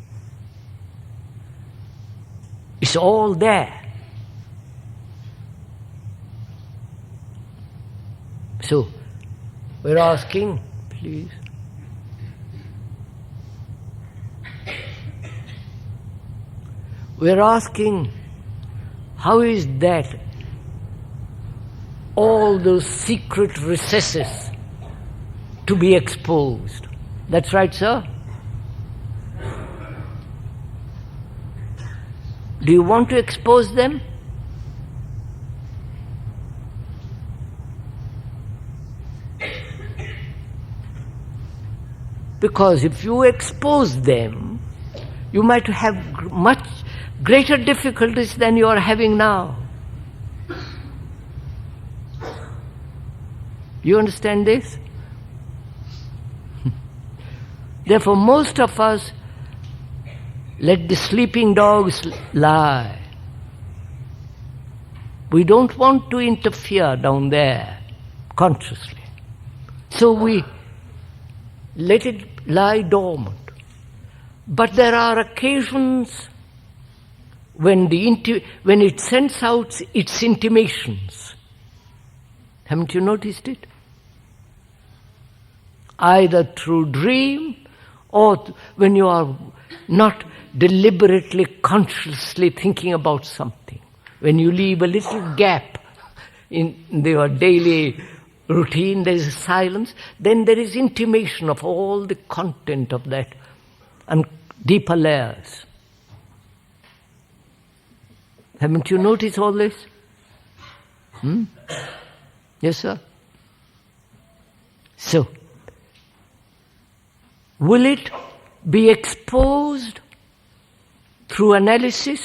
Speaker 2: It's all there. So, we're asking, please. We're asking, how is that all those secret recesses to be exposed? That's right, sir? Do you want to expose them? Because if you expose them, you might have much greater difficulties than you are having now. You understand this? Therefore, most of us let the sleeping dogs lie. We don't want to interfere down there consciously. So we let it lie dormant. But there are occasions when it sends out its intimations. Haven't you noticed it? Either through dream or when you are not deliberately, consciously thinking about something. When you leave a little gap in your daily routine, there is silence, then there is intimation of all the content of that and deeper layers. Haven't you noticed all this? Yes, sir? So, will it be exposed through analysis?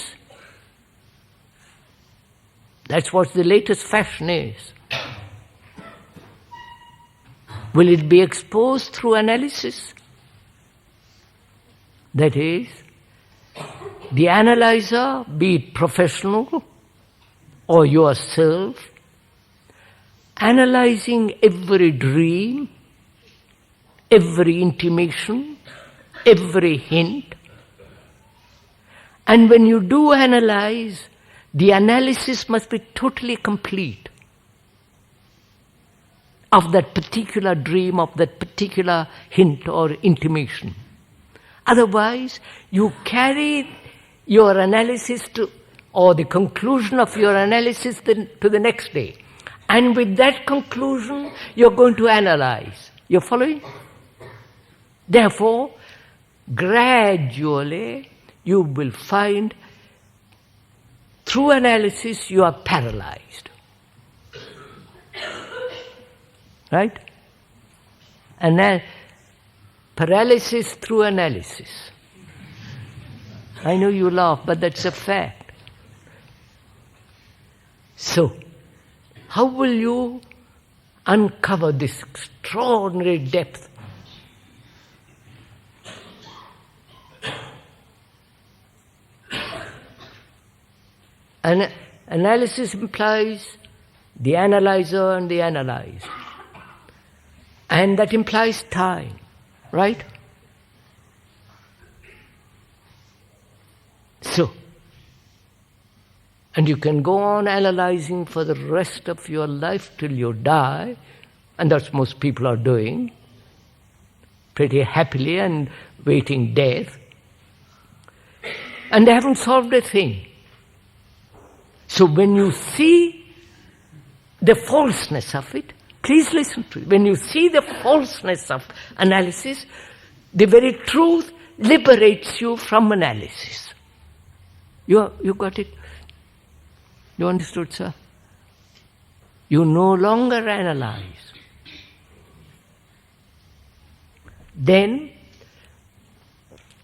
Speaker 2: That's what the latest fashion is. Will it be exposed through analysis? That is, the analyzer, be it professional or yourself, analyzing every dream, every intimation, every hint. And when you do analyze, the analysis must be totally complete of that particular dream, of that particular hint or intimation. Otherwise, you carry your analysis or the conclusion of your analysis to the next day. And with that conclusion, you're going to analyze. You're following? Therefore, gradually, you will find through analysis you are paralyzed. Right? And paralysis through analysis. I know you laugh, but that's a fact. So, how will you uncover this extraordinary depth? Analysis implies the analyzer and the analyzed. And that implies time, right? So, and you can go on analyzing for the rest of your life till you die, and that's most people are doing, pretty happily and waiting death, and they haven't solved a thing. So when you see the falseness of it, please listen to it. When you see the falseness of analysis, the very truth liberates you from analysis. You got it? You understood, sir? You no longer analyze. Then,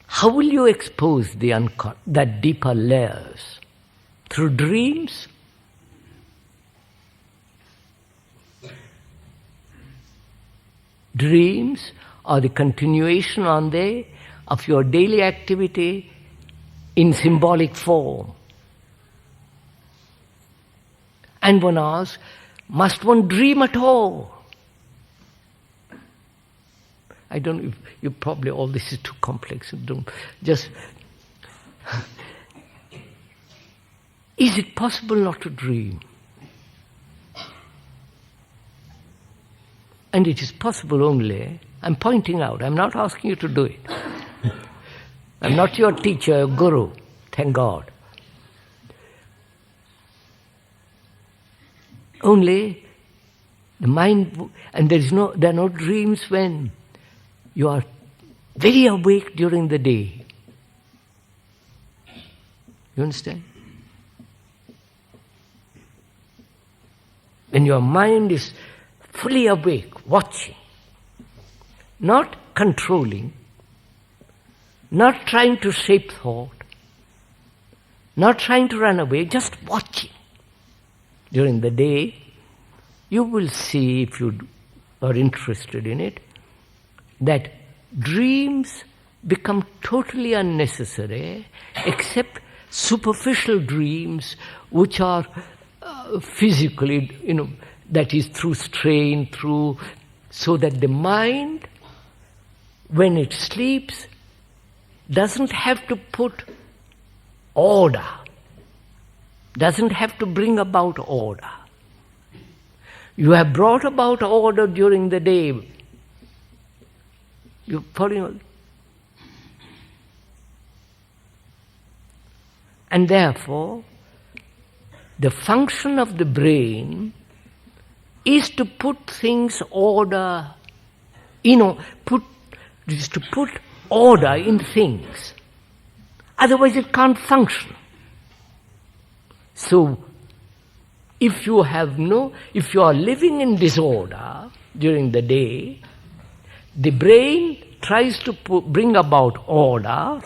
Speaker 2: how will you expose that deeper layers? Through dreams? Dreams are the continuation, aren't they, of your daily activity in symbolic form. And one asks, must one dream at all? I don't know if you probably, all this is too complex. Don't just. Is it possible not to dream? And it is possible only, I'm pointing out, I'm not asking you to do it. I'm not your teacher, your guru, thank God. Only the mind, and there are no dreams when you are very awake during the day. You understand? When your mind is fully awake, watching, not controlling, not trying to shape thought, not trying to run away, just watching. During the day, you will see, if you are interested in it, that dreams become totally unnecessary, except superficial dreams which are physically, that is through strain, so that the mind, when it sleeps, doesn't have to put order, doesn't have to bring about order. You have brought about order during the day. You're following? And therefore, the function of the brain is to put things order, is to put order in things. Otherwise it can't function. So, if you are living in disorder during the day, the brain tries to bring about order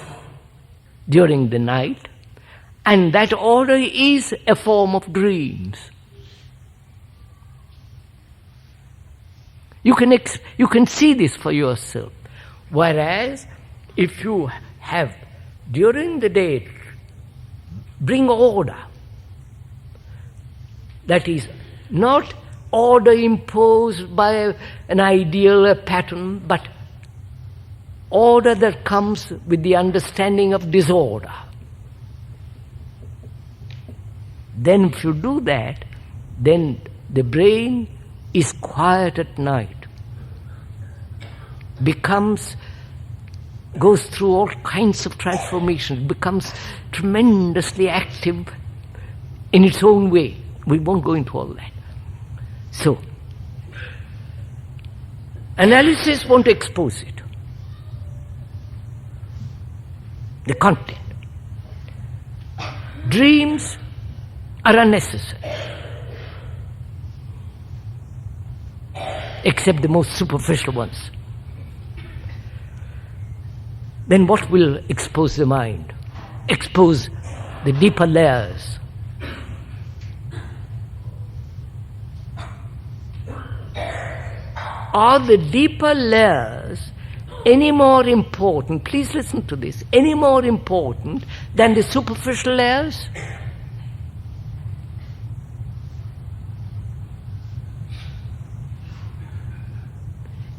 Speaker 2: during the night, and that order is a form of dreams. You can see this for yourself. Whereas, if you have during the day bring order, that is not order imposed by an ideal, a pattern, but order that comes with the understanding of disorder. Then if you do that, then the brain is quiet at night, goes through all kinds of transformations, becomes tremendously active in its own way. We won't go into all that. So, analysis won't expose it. The content. Dreams are unnecessary, except the most superficial ones. Then what will expose the mind? Expose the deeper layers. Are the deeper layers any more important, please listen to this, any more important than the superficial layers?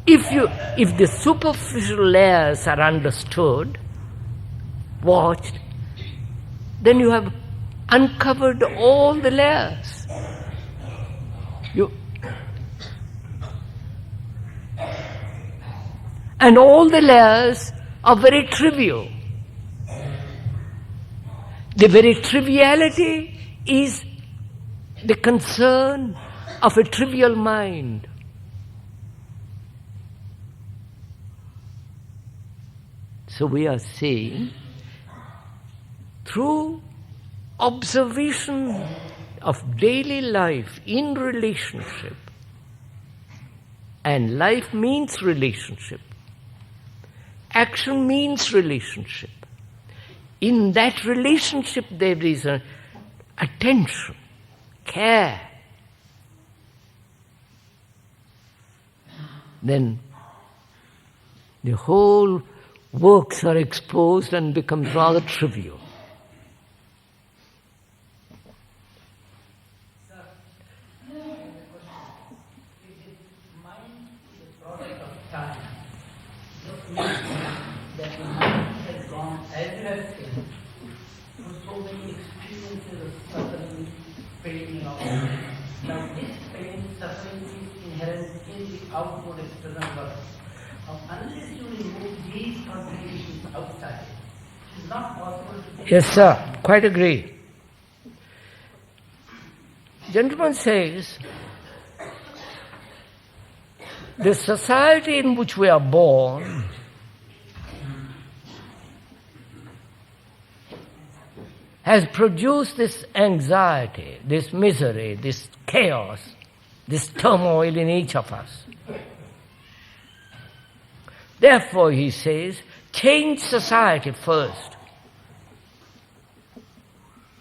Speaker 2: If the superficial layers are understood, watched, then you have uncovered all the layers. And all the layers are very trivial. The very triviality is the concern of a trivial mind. So we are saying, through observation of daily life in relationship, and life means relationship, action means relationship. In that relationship there is attention, care. Then the whole works are exposed and becomes rather trivial.
Speaker 6: That the mind has gone, as you have seen, through so many experiences of suffering, pain and all. Now this pain, suffering is inherent in the outward external world. Unless you remove these contributions outside, it is not possible to...
Speaker 2: Yes, sir, quite agree. Gentleman says, the society in which we are born has produced this anxiety, this misery, this chaos, this turmoil in each of us. Therefore, he says, change society first.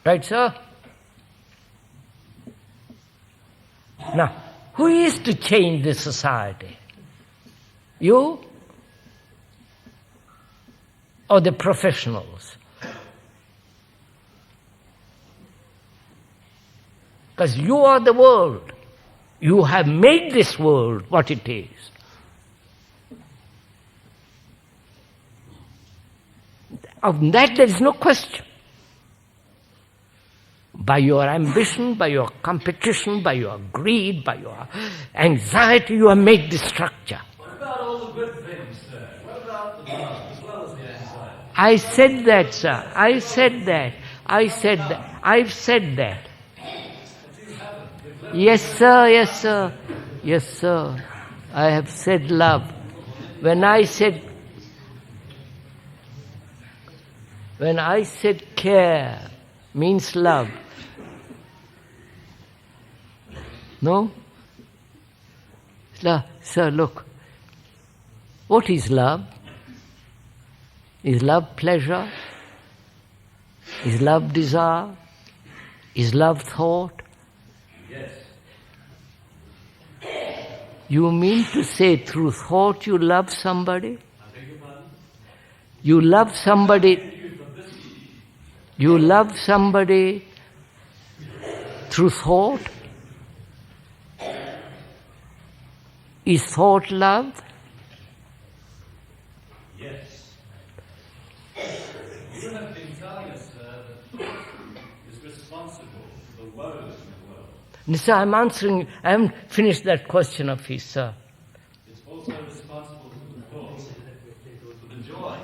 Speaker 2: Right, sir? Now, who is to change the society? You? Or the professionals? Because you are the world. You have made this world what it is. Of that there is no question. By your ambition, by your competition, by your greed, by your anxiety, you have made this structure.
Speaker 5: What about all the good things, sir? What about the love as well as the anxiety?
Speaker 2: I said that, sir. I said that. I said that. I've said that. Yes, sir. Yes, sir. Yes, sir. I have said love. When I said care means love. No? Sir, look. What is love? Is love pleasure? Is love desire? Is love thought?
Speaker 5: Yes.
Speaker 2: You mean to say through thought you love somebody?
Speaker 5: I beg your pardon?
Speaker 2: You love somebody. You love somebody through thought? Is thought love?
Speaker 5: Yes. You have been telling us, sir, that thought is responsible for the woes in the world.
Speaker 2: Sir, I'm answering, I haven't finished that question of his, sir.
Speaker 5: It's also responsible for the thoughts, for the joy.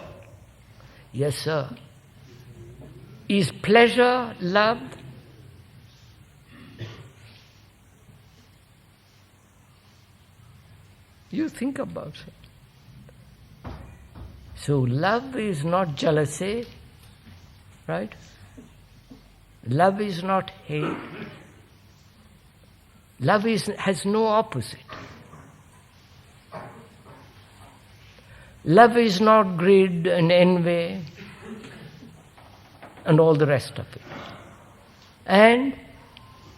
Speaker 2: Yes, sir. Is pleasure love? You think about it. So love is not jealousy, right? Love is not hate. Love has no opposite. Love is not greed and envy and all the rest of it. And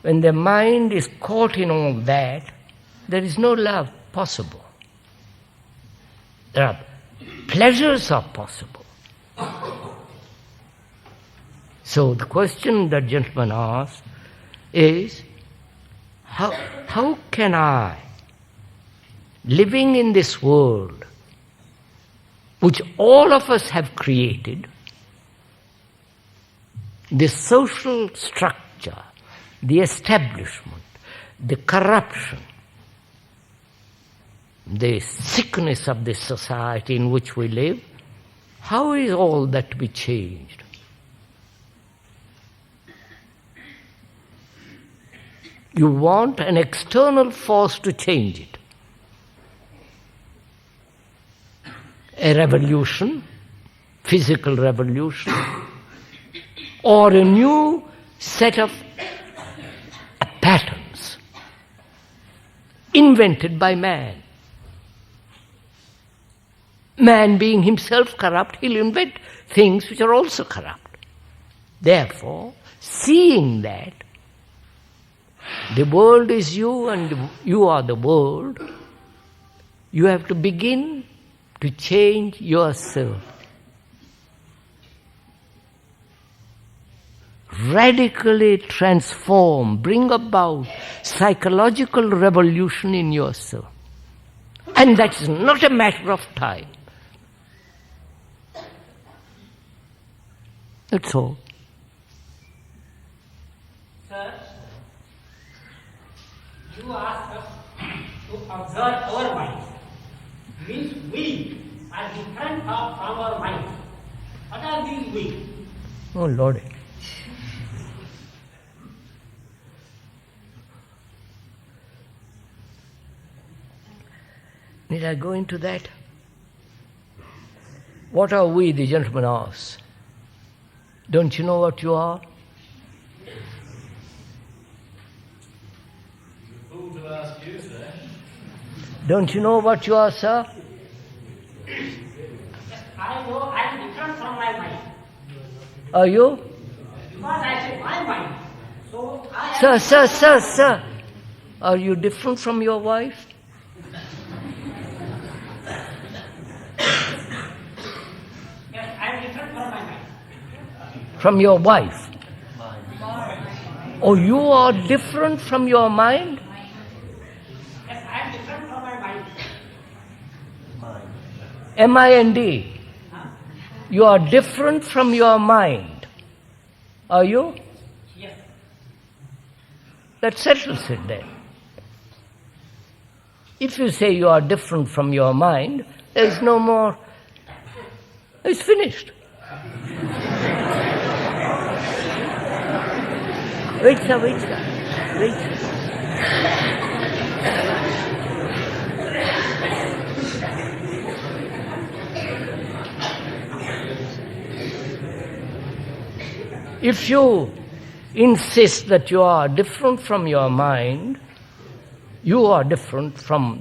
Speaker 2: when the mind is caught in all that, there is no love possible. There are pleasures are possible. So the question that gentleman asked is, how can I, living in this world, which all of us have created, the social structure, the establishment, the corruption, the sickness of this society in which we live, how is all that to be changed? You want an external force to change it. A revolution, physical revolution, or a new set of patterns invented by man. Man being himself corrupt, he'll invent things which are also corrupt. Therefore, seeing that the world is you and you are the world, you have to begin to change yourself. Radically transform, bring about psychological revolution in yourself. And that is not a matter of time. That's all.
Speaker 6: Sir, you ask us to observe our minds. Means we are different from our minds. What are these we?
Speaker 2: Oh Lord. Need I go into that? What are we, the gentleman asks? Don't you know what you are?
Speaker 5: Fool to ask you, sir.
Speaker 2: Don't you know what you are, sir?
Speaker 6: Yes, I know I am different from my mind.
Speaker 2: Are you?
Speaker 6: Because I say my mind. So I am
Speaker 2: Sir. Are you different from your wife?
Speaker 6: Yes, I am different from my mind.
Speaker 2: From your wife? Oh, you are different from your mind?
Speaker 6: Yes, I am different from my mind.
Speaker 2: M-I-N-D. You are different from your mind. Are you?
Speaker 6: Yes.
Speaker 2: That settles it then. If you say you are different from your mind, there is no more. It's finished. Wait, sir. If you insist that you are different from your mind, you are different from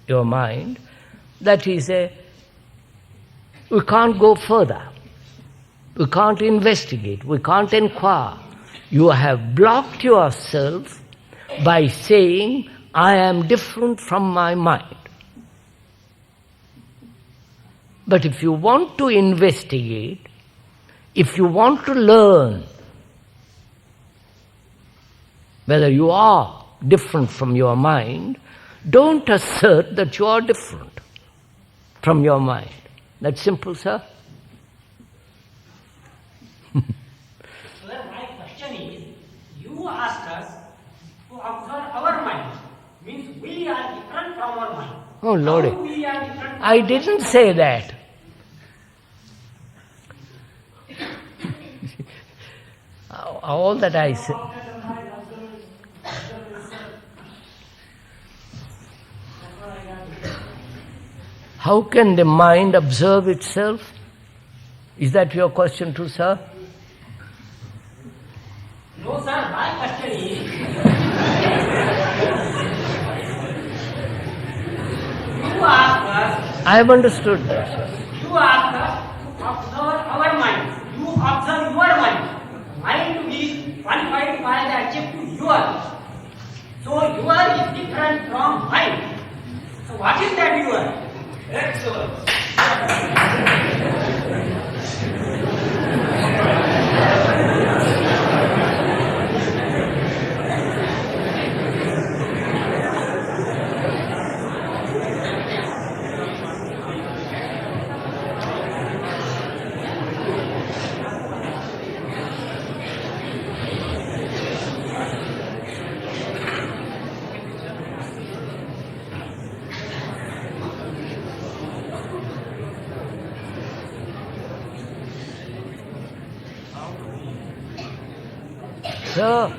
Speaker 2: your mind, that is we can't go further. We can't investigate. We can't inquire. You have blocked yourself by saying, I am different from my mind. But if you want to investigate, if you want to learn whether you are different from your mind, don't assert that you are different from your mind. That's simple, sir.
Speaker 6: Sir, my question is, you asked us to observe our mind. Means we are different from our mind.
Speaker 2: Oh, Lordy.
Speaker 6: How we are different from
Speaker 2: I didn't say that. All that I said. How can the mind observe itself? Is that your question too, sir?
Speaker 6: No, sir, my question is, you asked us,
Speaker 2: I have understood that, sir.
Speaker 6: you asked us to observe our mind. You observe your mind. Mind is qualified by the adjective yours. So your is different from mine. So what is that your?
Speaker 5: Excellent.
Speaker 2: So,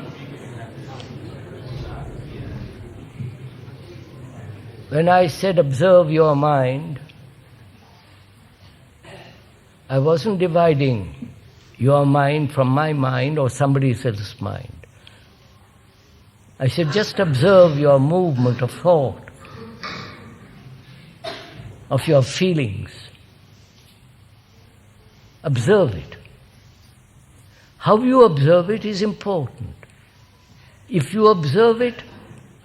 Speaker 2: when I said observe your mind, I wasn't dividing your mind from my mind or somebody else's mind. I said just observe your movement of thought, of your feelings. Observe it. How you observe it is important. If you observe it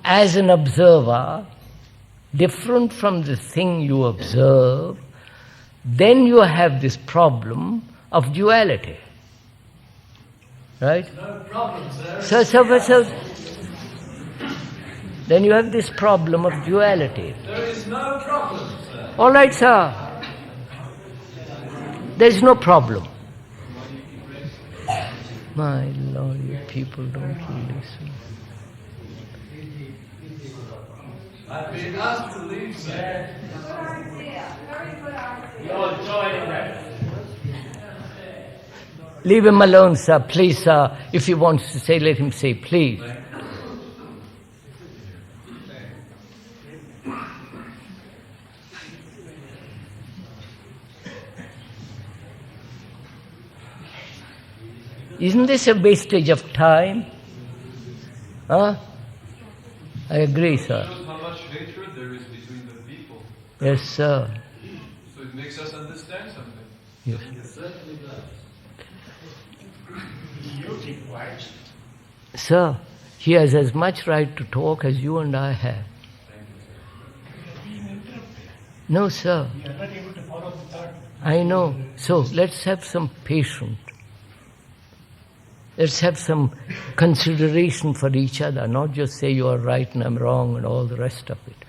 Speaker 2: as an observer, different from the thing you observe, then you have this problem of duality. Right?
Speaker 5: No problem, sir.
Speaker 2: So, then you have this problem of duality.
Speaker 5: There is no problem, sir.
Speaker 2: All right, sir. There is no problem. My Lord, you people don't listen.
Speaker 5: I've been asked to leave, sir.
Speaker 3: You're joining them.
Speaker 2: Leave him alone, sir. Please, sir. If he wants to say, let him say, please. Isn't this a wastage of time? Huh? I agree, sir.
Speaker 7: Shows how much hatred there is between the people.
Speaker 2: Yes, sir.
Speaker 7: So it makes us understand something.
Speaker 2: Yes. Sir, he has as much right to talk as you and I have. No, sir. I know. So let's have some patience. Let's have some consideration for each other, not just say you are right and I'm wrong and all the rest of it.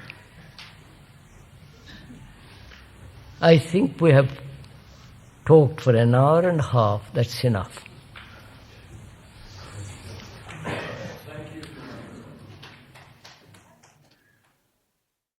Speaker 2: I think we have talked for an hour and a half. That's enough.